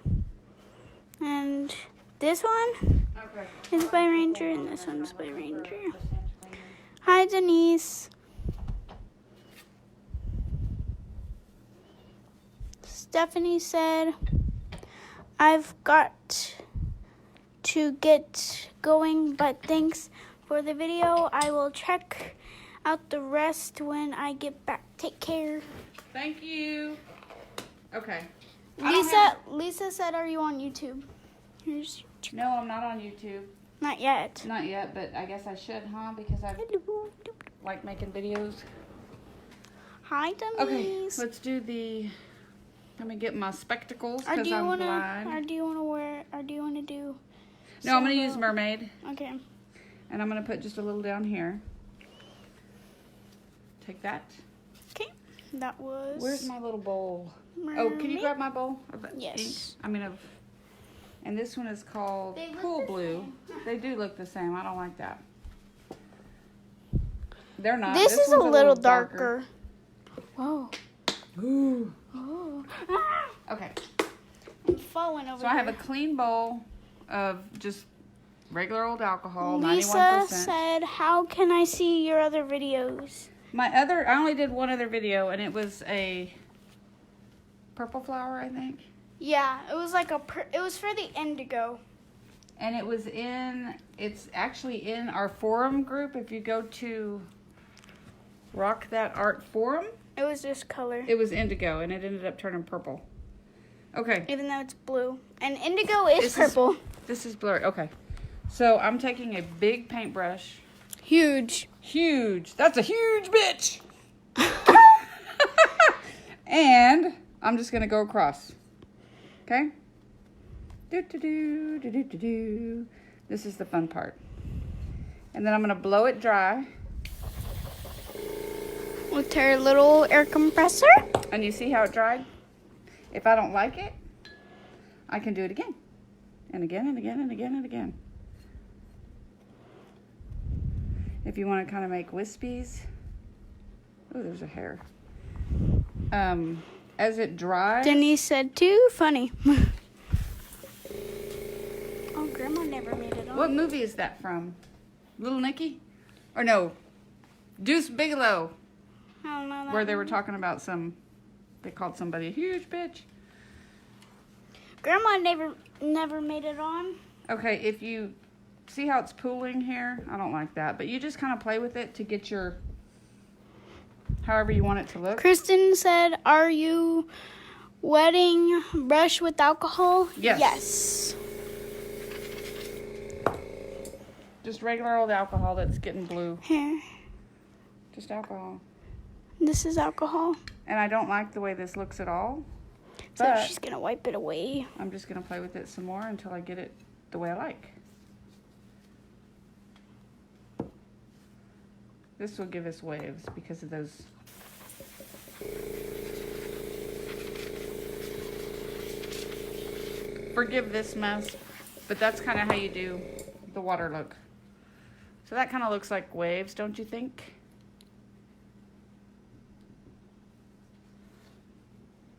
And this one Okay. is by Ranger and this one's by Ranger. Hi, Denise. Stephanie said, I've got to get going, but thanks for the video. I will check out the rest when I get back. Take care. Thank you. Okay. Lisa said, are you on YouTube? Here's No, I'm not on YouTube. not yet. Not yet, but I guess I should, huh? Because I like making videos. Hi, Denise. Okay, let's do the... Let me get my spectacles Or because do you I'm wanna? blind. Or do you wanna wear? Or do you wanna do? No, I'm going to use mermaid. Okay. And I'm going to put just a little down here. Take that. Okay. That was. Where's my little bowl? mermaid. Oh, can you grab my bowl of Yes. ink? I mean, and this one is called They look Pool the Blue. same. They do look the same. I don't like that. They're not. This is a one's little darker. Whoa. Ooh. Oh. Ah! Okay. I'm falling over. So I have a here. clean bowl of just regular old alcohol, Lisa 91%. said, "How can I see your other videos?" I only did one other video, and it was a purple flower, I think. Yeah, it was like it was for the indigo. And it's actually in our forum group. If you go to Rock That Art Forum, It was this color, it was indigo, and it ended up turning purple. Okay. even though it's blue. And indigo is This is- purple. This is blurry. Okay. So I'm taking a big paintbrush. Huge. Huge. That's a huge bitch. And I'm just going to go across. Okay? Do. This is the fun part. And then I'm going to blow it dry. With her little air compressor. And you see how it dried? If I don't like it, I can do it again. And again and again and again and again. If you want to kind of make wispies. Oh, there's a hair. As it dries. Denise said, "Too funny." Oh, Grandma never made it on. What movie is that from? Little Nicky? Or no, Deuce Bigelow. I don't know that Where they were one. talking about they called somebody a huge bitch. Grandma never made it on. Okay, if you see how it's pooling here, I don't like that. But you just kind of play with it to get your, however you want it to look. Kristen said, "Are you wetting brush with alcohol?" Yes. Yes. Just regular old alcohol that's getting blue. Here. Just alcohol. This is alcohol. And I don't like the way this looks at all. So But she's gonna wipe it away. I'm just gonna play with it some more until I get it the way I like. This will give us waves because of those. Forgive this mess, but that's kind of how you do the water look. So that kind of looks like waves, don't you think?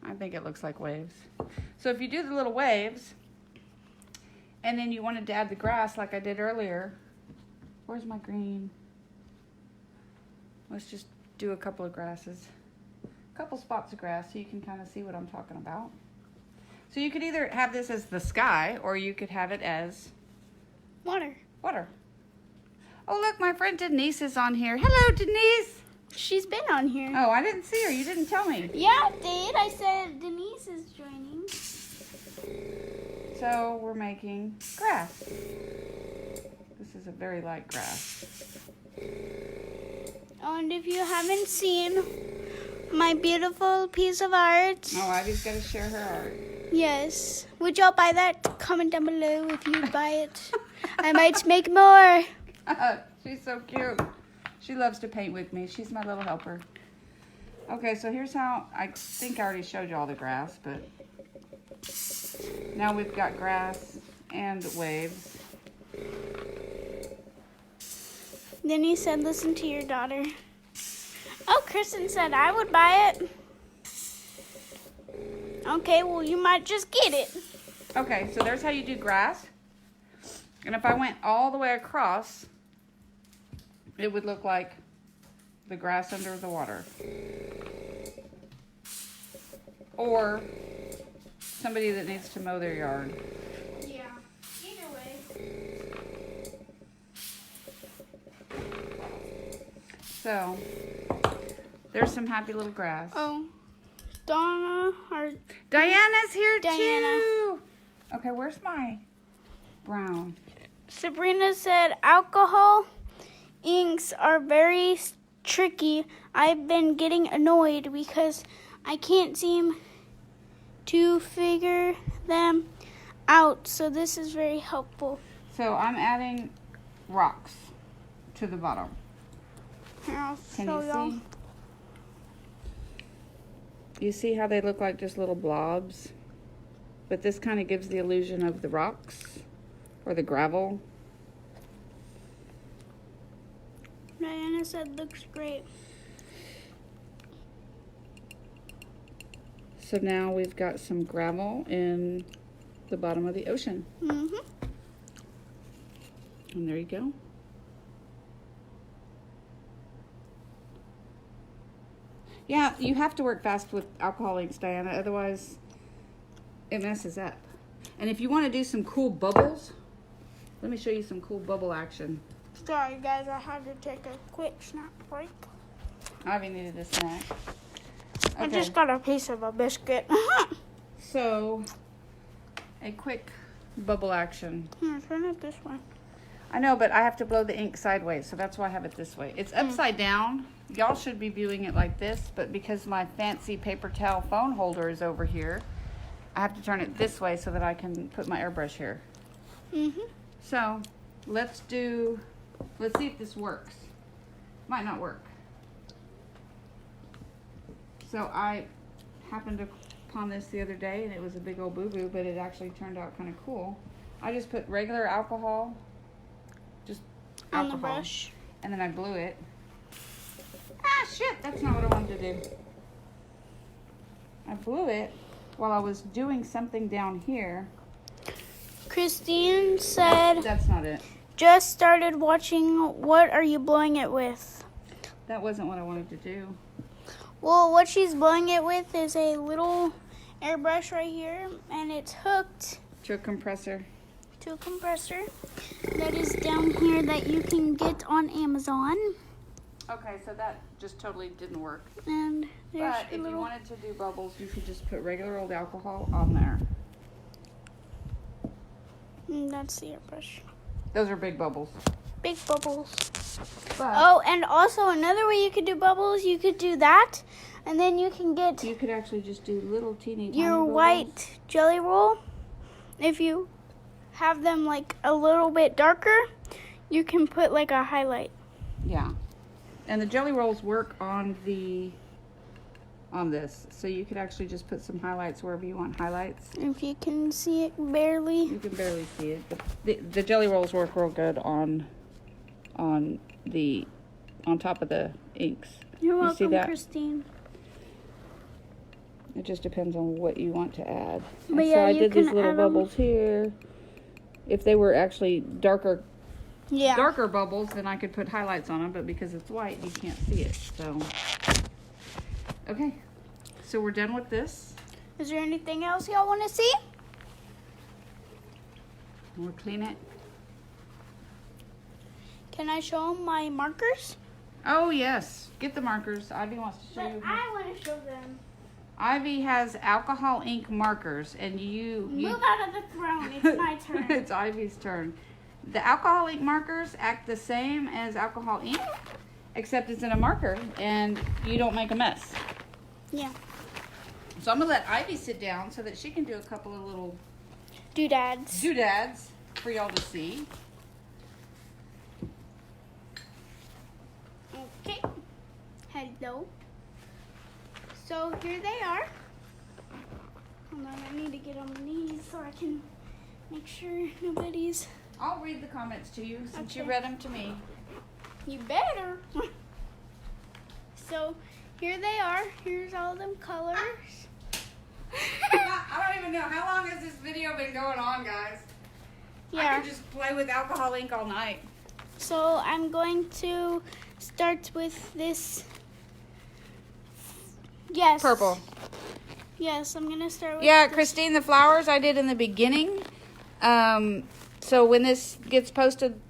I think it looks like waves. So if you do the little waves, and then you wanted to add the grass like I did earlier, where's my green? Let's just do a couple of grasses. A couple spots of grass so you can kind of see what I'm talking about. So you could either have this as the sky, or you could have it as Water. water. Oh, look, my friend Denise is on here. Hello, Denise. She's been on here. Oh, I didn't see her. You didn't tell me. Yeah, I did. I said Denise is joining. So we're making grass. This is a very light grass. Oh, and if you haven't seen my beautiful piece of art, Oh, Ivy's got to share her art. yes, would y'all buy that? Comment down below if you'd buy it. I might make more. She's so cute. She loves to paint with me. She's my little helper. Okay, so here's how, I think I already showed you all the grass, but now we've got grass and waves. Then he said, listen to your daughter. Oh, Kristen said I would buy it. Okay, well, you might just get it. Okay, so there's how you do grass. And if I went all the way across, it would look like the grass under the water. Or somebody that needs to mow their yard. Yeah, either way. So, there's some happy little grass. Oh, Donna or Diana's here Diana. too. Okay, where's my brown? Sabrina said alcohol inks are very tricky. I've been getting annoyed because I can't seem to figure them out. So this is very helpful. So I'm adding rocks to the bottom. Here, I'll Can show you y'all. see? You see how they look like just little blobs? But this kind of gives the illusion of the rocks or the gravel. Diana said looks great. So now we've got some gravel in the bottom of the ocean. Mm-hmm. And there you go. Yeah, you have to work fast with alcohol inks, Diana, otherwise it messes up. And if you want to do some cool bubbles, let me show you some cool bubble action. Sorry guys, I had to take a quick snack break. Ivy needed a snack. I Okay, just got a piece of a biscuit. so a quick bubble action. Here, turn it this way. I know, but I have to blow the ink sideways, so that's why I have it this way. It's upside down. Y'all should be viewing it like this, but because my fancy paper towel phone holder is over here, I have to turn it this way so that I can put my airbrush here. Mm-hmm. So let's see if this works. Might not work. So I happened upon this the other day, and it was a big old boo-boo, but it actually turned out kind of cool. I just put regular alcohol, just On alcohol, the brush. and then I blew it. Ah, shit, that's not what I wanted to do. I blew it while I was doing something down here. Christine said, That's not it. just started watching. What are you blowing it with? That wasn't what I wanted to do. Well, what she's blowing it with is a little airbrush right here, and it's hooked To a compressor. to a compressor that is down here that you can get on Amazon. Okay, so that just totally didn't work. And there's But a if you little. wanted to do bubbles, you could just put regular old alcohol on there. That's the airbrush. Those are big bubbles. big bubbles. But Oh, and also another way you could do bubbles, you could do that, and then you can get you could actually just do little teeny tiny your bubbles. white jelly roll. If you have them like a little bit darker, you can put like a highlight. Yeah. And the jelly rolls work on this. So you could actually just put some highlights wherever you want highlights. If you can see it barely. You can barely see it. But the jelly rolls work real good on top of the inks. You're You see welcome, that? Christine. It just depends on what you want to add. But And yeah, so I you did these can little add 'em. bubbles here. If they were actually darker Yeah. bubbles, then I could put highlights on them, but because it's white, you can't see it. So, okay. So we're done with this. Is there anything else y'all want to see? We'll clean it. Can I show them my markers? Oh, yes. Get the markers. Ivy wants to show But you. I want to show them. Ivy has alcohol ink markers, and you Move out of the throne. It's my turn. It's Ivy's turn. The alcohol ink markers act the same as alcohol ink, except it's in a marker, and you don't make a mess. Yeah. So I'm going to let Ivy sit down so that she can do a couple of little Doodads. doodads for y'all to see. Okay. Hello. So here they are. Hold on, I need to get on these so I can make sure nobody's. I'll read the comments to you since you Okay. read them to me. You better. So here they are. Here's all them colors. I don't even know. How long has this video been going on, guys? I Yeah. could just play with alcohol ink all night. So I'm going to start with this. Yes. Purple. Yes, I'm gonna start with. Yeah, this. Christine, the flowers I did in the beginning. So when this gets posted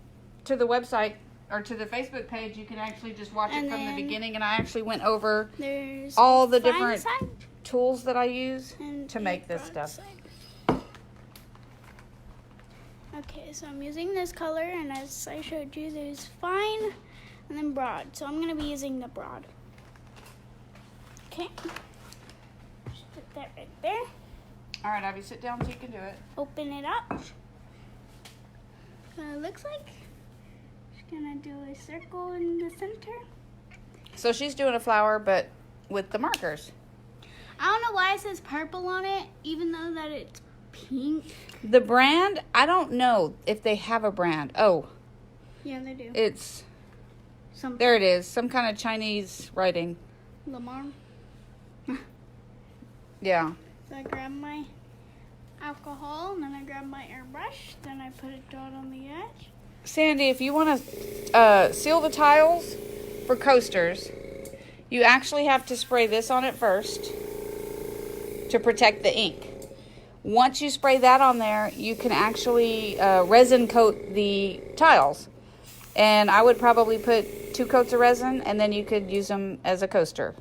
to the website or to the Facebook page, you can actually just watch And it from the then beginning. And I actually went over There's all the fine different side tools that I use and to a make this broad stuff. side. Okay, so I'm using this color, and as I showed you, there's fine and then broad. So I'm gonna be using the broad. Okay. Just put that right there. All right, Ivy, sit down so you can do it. Open it up. Looks like just gonna do a circle in the center. So she's doing a flower, but with the markers. I don't know why it says purple on it, even though that it's pink. The brand, I don't know if they have a brand. Oh, Yeah, they do. it's, Something. there it is. Some kind of Chinese writing. Lamar. Yeah. So I grab my alcohol, and then I grab my airbrush, then I put a dot on the edge. Sandy, if you want to seal the tiles for coasters, you actually have to spray this on it first to protect the ink. Once you spray that on there, you can actually resin coat the tiles. And I would probably put 2 coats of resin, and then you could use them as a coaster.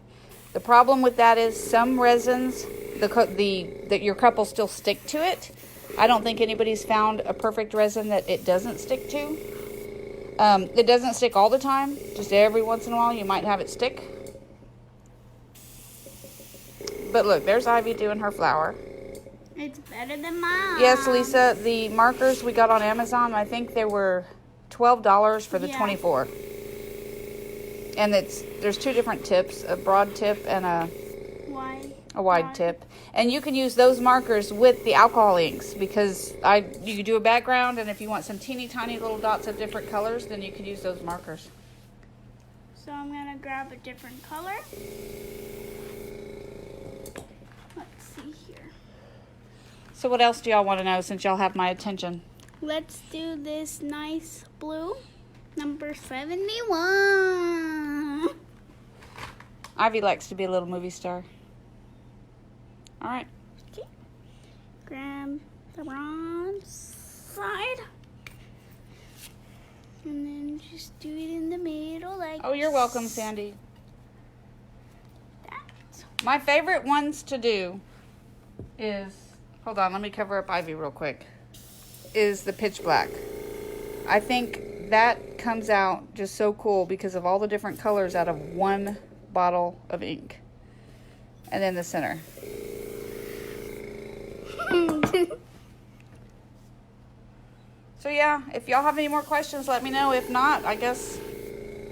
The problem with that is some resins, that your cup will still stick to it. I don't think anybody's found a perfect resin that it doesn't stick to. It doesn't stick all the time. Just every once in a while you might have it stick. But look, there's Ivy doing her flower. It's better than mine. Yes, Lisa, the markers we got on Amazon, I think they were $12 for the Yeah. 24. And there's 2 different tips, a broad tip and a wide tip. And you can use those markers with the alcohol inks because you can do a background, and if you want some teeny tiny little dots of different colors, then you can use those markers. So I'm gonna grab a different color. Let's see here. So what else do y'all want to know since y'all have my attention? Let's do this nice blue, number 71. Ivy likes to be a little movie star. All right. Okay. Grab the wrong side. And then just do it in the middle like Oh, you're welcome, Sandy. that. My favorite ones to do is, hold on, let me cover up Ivy real quick, is the pitch black. I think that comes out just so cool because of all the different colors out of one bottle of ink. And then the center. So yeah, if y'all have any more questions, let me know. If not, I guess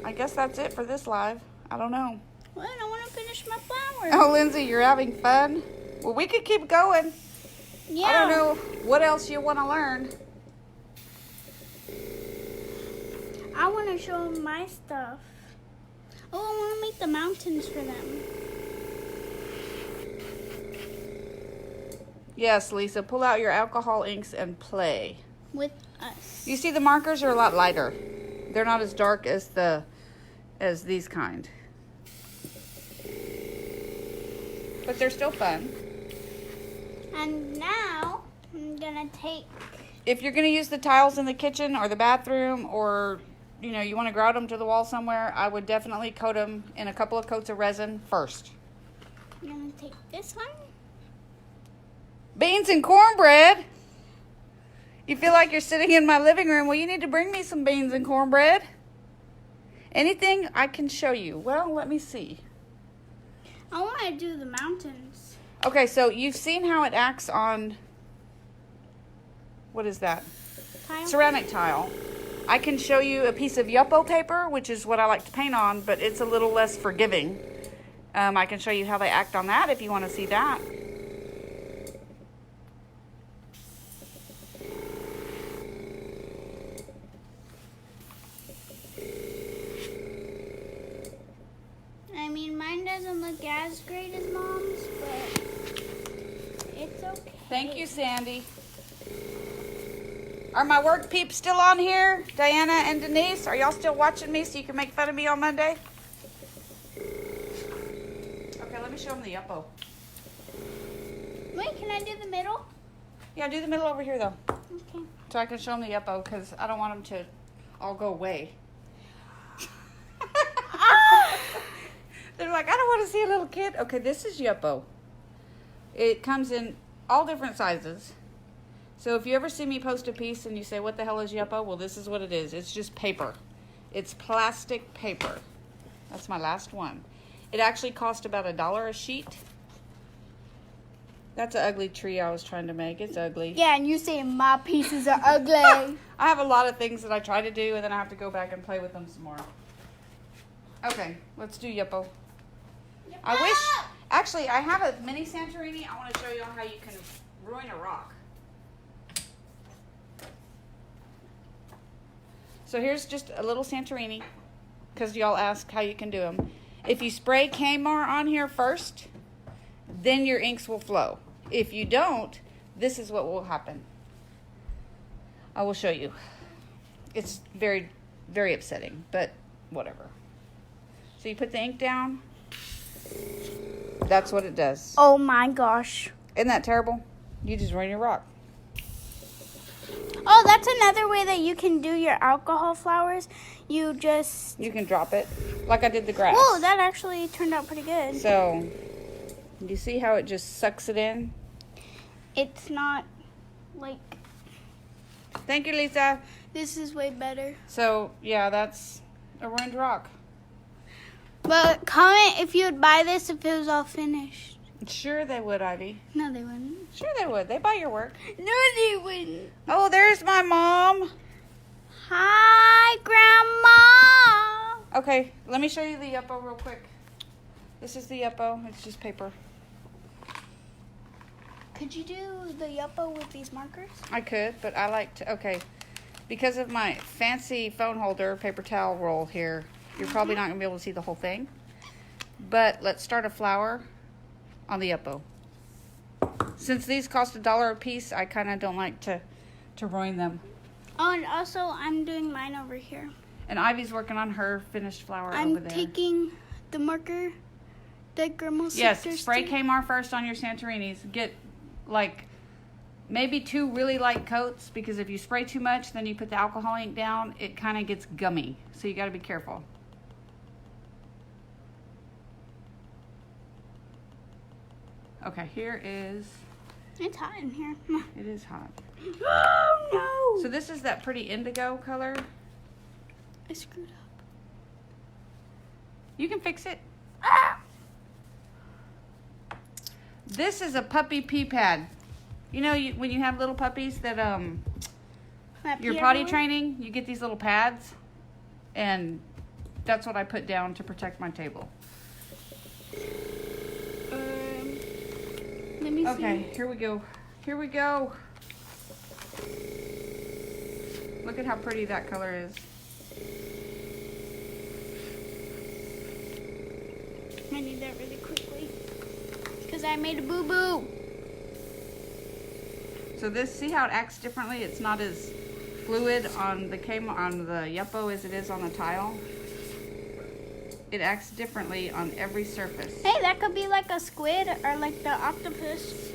that's it for this live. I don't know. Well, I want to finish my flower. Oh, Lindsay, you're having fun? Well, we could keep going. Yeah. I don't know what else you want to learn. I want to show them my stuff. Oh, I want to make the mountains for them. Yes, Lisa, pull out your alcohol inks and play. With us. You see, the markers are a lot lighter. They're not as dark as these kind. But they're still fun. And now I'm gonna take. If you're gonna use the tiles in the kitchen or the bathroom, or you want to grout them to the wall somewhere, I would definitely coat them in a couple of coats of resin first. I'm gonna take this one. Beans and cornbread. You feel like you're sitting in my living room? Well, you need to bring me some beans and cornbread. Anything I can show you. Well, let me see. I want to do the mountains. Okay, so you've seen how it acts on, what is that? Tile? Ceramic tile. I can show you a piece of Yupo paper, which is what I like to paint on, but it's a little less forgiving. I can show you how they act on that if you want to see that. I mean, mine doesn't look as great as Mom's, but it's okay. Thank you, Sandy. Are my work peeps still on here? Diana and Denise, are y'all still watching me so you can make fun of me on Monday? Okay, let me show them the Yupo. Wait, can I do the middle? Yeah, do the middle over here, though. Okay. So I can show them the Yupo, because I don't want them to all go away. They're like, I don't want to see a little kid. Okay, this is Yupo. It comes in all different sizes. So if you ever see me post a piece and you say, what the hell is Yupo? Well, this is what it is. It's just paper. It's plastic paper. That's my last one. It actually cost about $1 a sheet. That's an ugly tree I was trying to make. It's ugly. Yeah, and you say my pieces are ugly. I have a lot of things that I try to do, and then I have to go back and play with them some more. Okay, let's do Yupo. I wish, actually, I have a mini Santorini. I want to show you how you can ruin a rock. So here's just a little Santorini, because y'all ask how you can do them. If you spray Kmart on here first, then your inks will flow. If you don't, this is what will happen. I will show you. It's very, very upsetting, but whatever. So you put the ink down. That's what it does. Oh my gosh. Isn't that terrible? You just ruin your rock. Oh, that's another way that you can do your alcohol flowers. You can drop it, like I did the grass. Whoa, that actually turned out pretty good. So, you see how it just sucks it in? It's not like... Thank you, Lisa. This is way better. So, yeah, that's a ruined rock. But comment if you would buy this if it was all finished. Sure they would, Ivy. No, they wouldn't. Sure they would. They buy your work. No, they wouldn't. Oh, there's my mom. Hi, Grandma. Okay, let me show you the Yupo real quick. This is the Yupo. It's just paper. Could you do the Yupo with these markers? I could, but I like to... Okay, because of my fancy phone holder, paper towel roll here, you're probably not going to be able to see the whole thing. But let's start a flower on the Yupo. Since these cost $1 a piece, I kind of don't like to ruin them. Oh, and also I'm doing mine over here. And Ivy's working on her finished flower over I'm there. taking the marker that Grandma Yes, sisters spray did. Kmart first on your Santorinis. Get like maybe 2 really light coats, because if you spray too much, then you put the alcohol ink down, it kind of gets gummy. So you got to be careful. Okay, here is... It's hot in here. It is hot. Oh, no. So this is that pretty indigo color. I screwed up. You can fix it. This is a puppy pee pad. You know, when you have little puppies that you're potty training, you get these little pads, and that's what I put down to protect my table. Let me see. Okay, here we go. Here we go. Look at how pretty that color is. I need that really quickly because I made a boo-boo. So this, see how it acts differently? It's not as fluid on the Yupo as it is on the tile. It acts differently on every surface. Hey, that could be like a squid or like the octopus.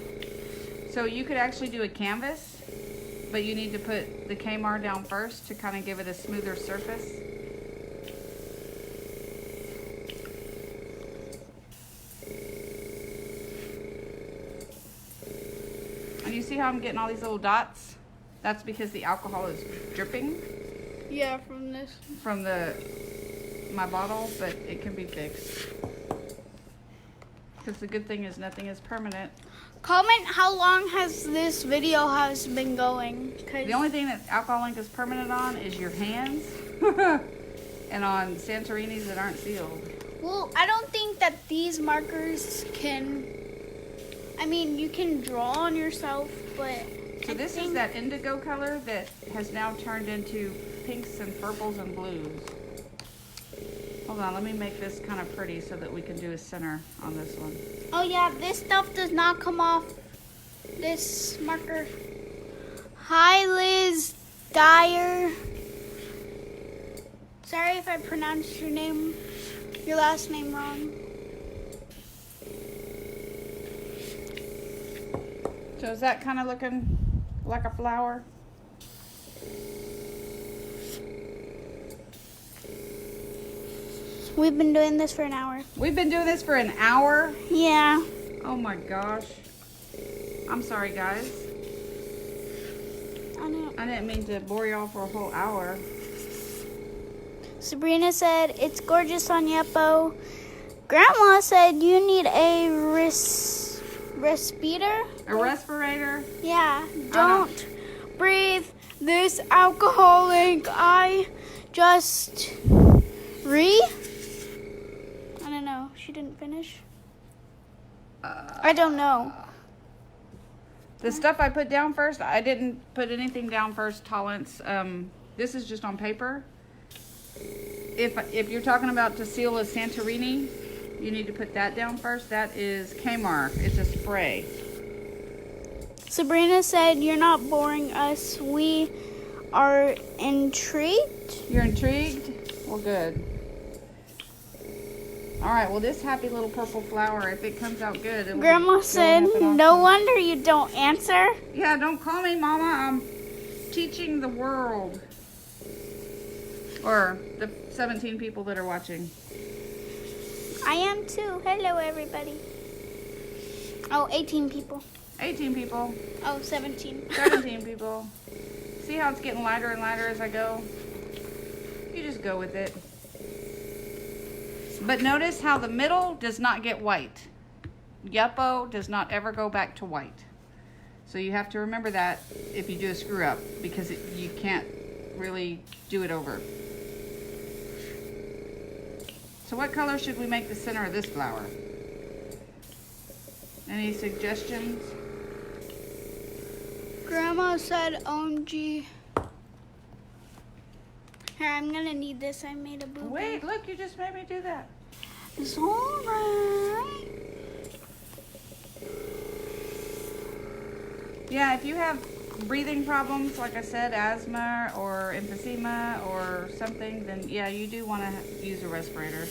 So you could actually do a canvas, but you need to put the Kmart down first to kind of give it a smoother surface. And you see how I'm getting all these little dots? That's because the alcohol is dripping. Yeah, from this. From my bottle, but it can be fixed. Because the good thing is nothing is permanent. Comment how long has this video has been going. The only thing that alcohol ink is permanent on is your hands and on Santorinis that aren't sealed. Well, I don't think that these markers can, I mean, you can draw on yourself, but So this is that indigo color that has now turned into pinks and purples and blues. Hold on, let me make this kind of pretty so that we can do a center on this one. Oh yeah, this stuff does not come off this marker. Hi Liz Dyer. Sorry if I pronounced your last name wrong. So is that kind of looking like a flower? We've been doing this for an hour. We've been doing this for an hour? Yeah. Oh my gosh. I'm sorry, guys. I didn't mean to bore y'all for a whole hour. Sabrina said, it's gorgeous on Yupo. Grandma said, you need a respirator? A respirator? Yeah. Don't breathe this alcohol ink. I just I don't know. She didn't finish. I don't know. The stuff I put down first, I didn't put anything down first, tolerance. This is just on paper. If you're talking about to seal a Santorini, you need to put that down first. That is Kmart. It's a spray. Sabrina said, you're not boring us. We are intrigued. You're intrigued? Well, good. All right, well, this happy little purple flower, if it comes out good, it'll Grandma said, no wonder you don't answer. Yeah, don't call me Mama. I'm teaching the world. Or the 17 people that are watching. I am too. Hello, everybody. Oh, 18 people. 18 people. Oh, 17. 17 people. See how it's getting lighter and lighter as I go? You just go with it. But notice how the middle does not get white. Yupo does not ever go back to white. So you have to remember that if you do a screw up, because you can't really do it over. So what color should we make the center of this flower? Any suggestions? Grandma said OMG. Here, I'm gonna need this. I made a boo-boo. Wait, look, you just made me do that. It's alright. Yeah, if you have breathing problems, like I said, asthma or emphysema or something, then yeah, you do want to use a respirator.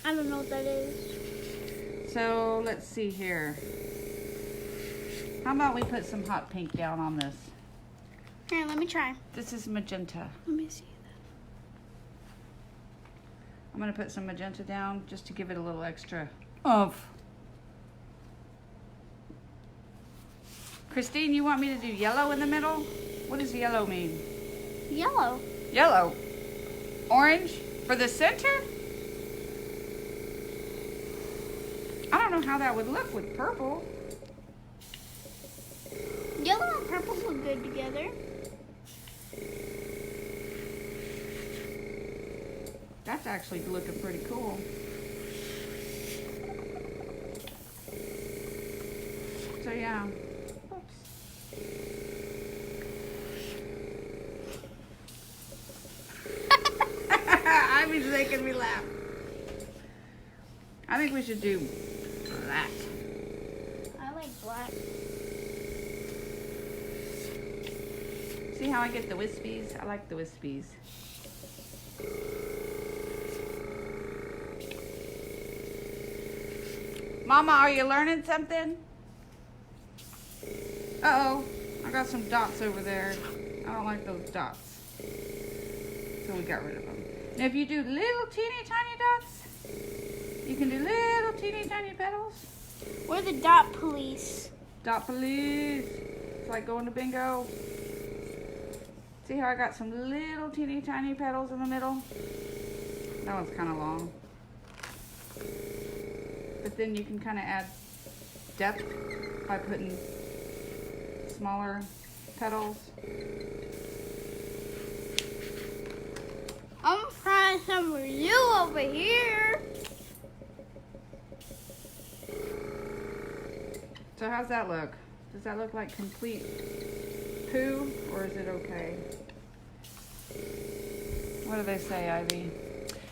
I don't know what that is. So let's see here. How about we put some hot pink down on this? Here, let me try. This is magenta. Let me see I'm going to put some magenta down just to give it a little extra oomph. Christine, you want me to do yellow in the middle? What does yellow mean? Yellow. Yellow. Orange for the center? I don't know how that would look with purple. Yellow and purple look good together. That's actually looking pretty cool. So yeah. Oops. Ivy's making me laugh. I think we should do black. I like black. See how I get the wispies? I like the wispies. Mama, are you learning something? Uh-oh, I got some dots over there. I don't like those dots. So we got rid of them. Now if you do little teeny tiny dots, you can do little teeny tiny petals. We're the dot police. Dot police. It's like going to bingo. See how I got some little teeny tiny petals in the middle? That one's kind of long. But then you can kind of add depth by putting smaller petals. I'm trying some for you over here. So how's that look? Does that look like complete poo, or is it okay? What do they say, Ivy?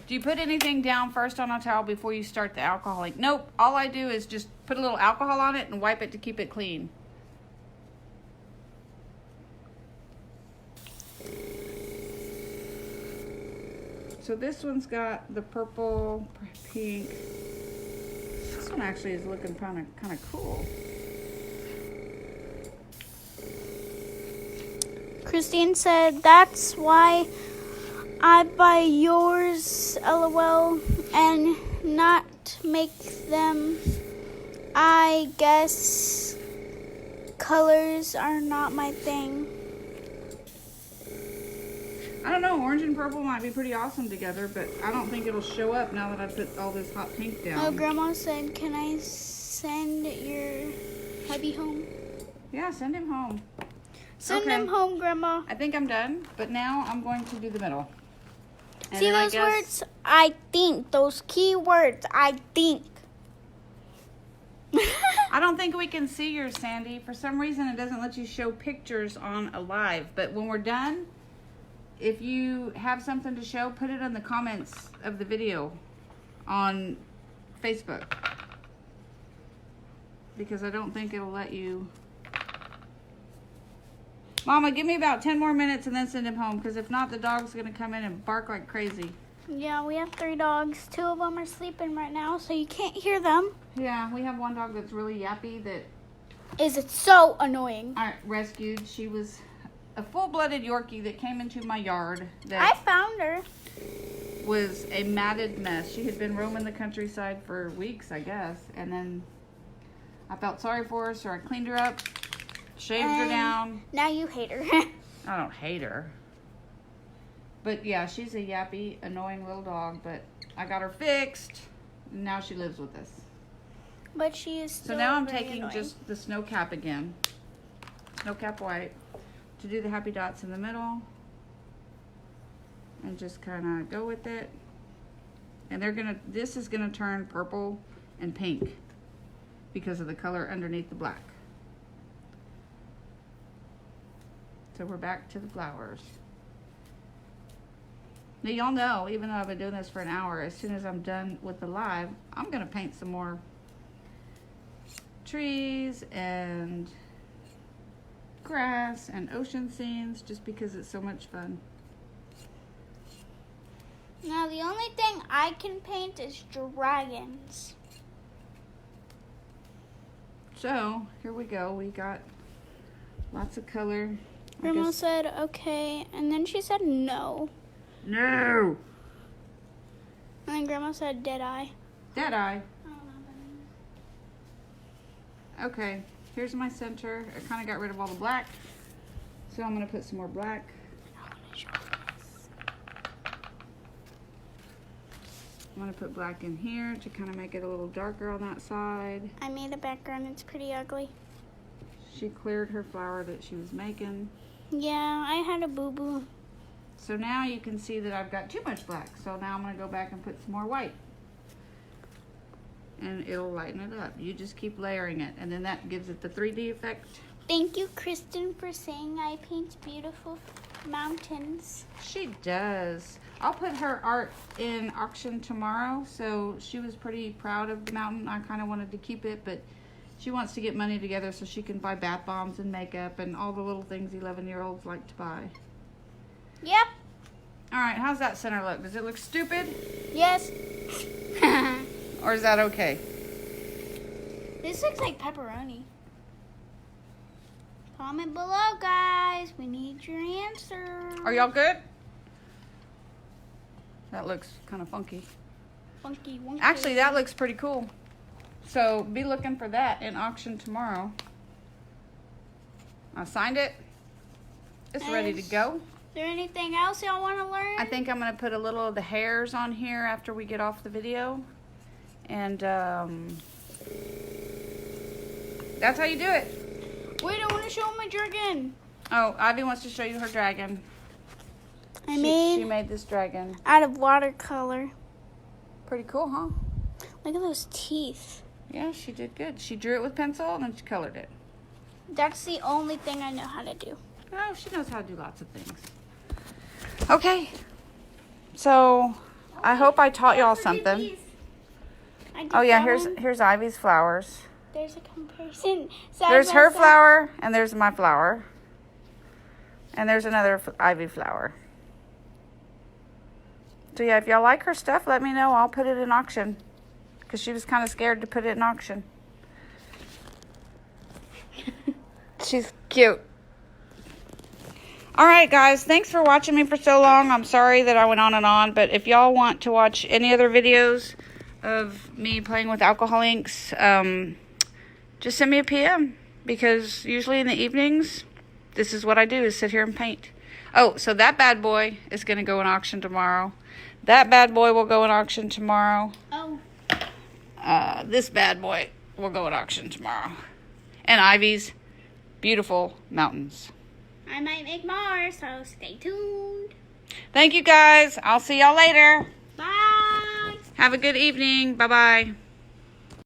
Do you put anything down first on a towel before you start the alcoholing? Nope. All I do is just put a little alcohol on it and wipe it to keep it clean. So this one's got the purple, pink. This one actually is looking kind of cool. Christine said, that's why I buy yours, LOL, and not make them. I guess colors are not my thing. I don't know, orange and purple might be pretty awesome together, but I don't think it'll show up now that I put all this hot pink down. Oh, Grandma said, can I send your hubby home? Yeah, send him home. Send Okay. him home, Grandma. I think I'm done, but now I'm going to do the middle. And See then I those guess- words? I think. Those key words. I think. I don't think we can see yours, Sandy. For some reason, it doesn't let you show pictures on a live. But when we're done, if you have something to show, put it in the comments of the video on Facebook. Because I don't think it'll let you. Mama, give me about 10 more minutes and then send him home. Because if not, the dog's going to come in and bark like crazy. Yeah, we have 3 dogs. 2 of them are sleeping right now, so you can't hear them. Yeah, we have one dog that's really yappy that Is it so annoying? I rescued. She was a full-blooded Yorkie that came into my yard I that found her. was a matted mess. She had been roaming the countryside for weeks, I guess. And then I felt sorry for her, so I cleaned her up, shaved her down. Now you hate her. I don't hate her. But yeah, she's a yappy, annoying little dog, but I got her fixed. And now she lives with us. But she is So still now I'm very taking annoying. just the snow cap again. Snow cap white. To do the happy dots in the middle. And just kind of go with it. And this is gonna turn purple and pink because of the color underneath the black. So we're back to the flowers. Now y'all know, even though I've been doing this for an hour, as soon as I'm done with the live, I'm gonna paint some more trees and grass and ocean scenes just because it's so much fun. Now the only thing I can paint is dragons. So here we go. We got lots of color. I Grandma guess- said okay, and then she said no. No! And then Grandma said dead eye. Dead eye. Okay, here's my center. I kind of got rid of all the black. So I'm going to put some more black. I want to show I'm going to put black in here to kind of make it a little darker on that side. I made a background. It's pretty ugly. She cleared her flower that she was making. Yeah, I had a boo-boo. So now you can see that I've got too much black. So now I'm going to go back and put some more white. And it'll lighten it up. You just keep layering it. And then that gives it the 3D effect. Thank you, Kristen, for saying I paint beautiful mountains. She does. I'll put her art in auction tomorrow. So she was pretty proud of the mountain. I kind of wanted to keep it, but she wants to get money together so she can buy bath bombs and makeup and all the little things 11-year-olds like to buy. Yep. All right, how's that center look? Does it look stupid? Yes. Or is that okay? This looks like pepperoni. Comment below, guys. We need your answer. Are y'all good? That looks kind of funky. Funky, wonky. Actually, that looks pretty cool. So be looking for that in auction tomorrow. I signed it. It's ready to go. Is there anything else y'all want to learn? I think I'm going to put a little of the hairs on here after we get off the video. And that's how you do it. Wait, I want to show my dragon. Oh, Ivy wants to show you her dragon. She made this dragon. Out of watercolor. Pretty cool, huh? Look at those teeth. Yeah, she did good. She drew it with pencil and then she colored it. That's the only thing I know how to do. Oh, she knows how to do lots of things. Okay. So, I hope I taught y'all something. Oh yeah, here's Ivy's flowers. There's a comparison. There's her flower and there's my flower. And there's another Ivy flower. So yeah, if y'all like her stuff, let me know. I'll put it in auction. Because she was kind of scared to put it in auction. She's cute. Alright guys, thanks for watching me for so long. I'm sorry that I went on and on. But if y'all want to watch any other videos of me playing with alcohol inks, just send me a PM. Because usually in the evenings, this is what I do, is sit here and paint. Oh, so that bad boy is going to go in auction tomorrow. That bad boy will go in auction tomorrow. Oh. This bad boy will go in auction tomorrow. And Ivy's beautiful mountains. I might make more, so stay tuned. Thank you guys. I'll see y'all later. Bye. Have a good evening. Bye-bye.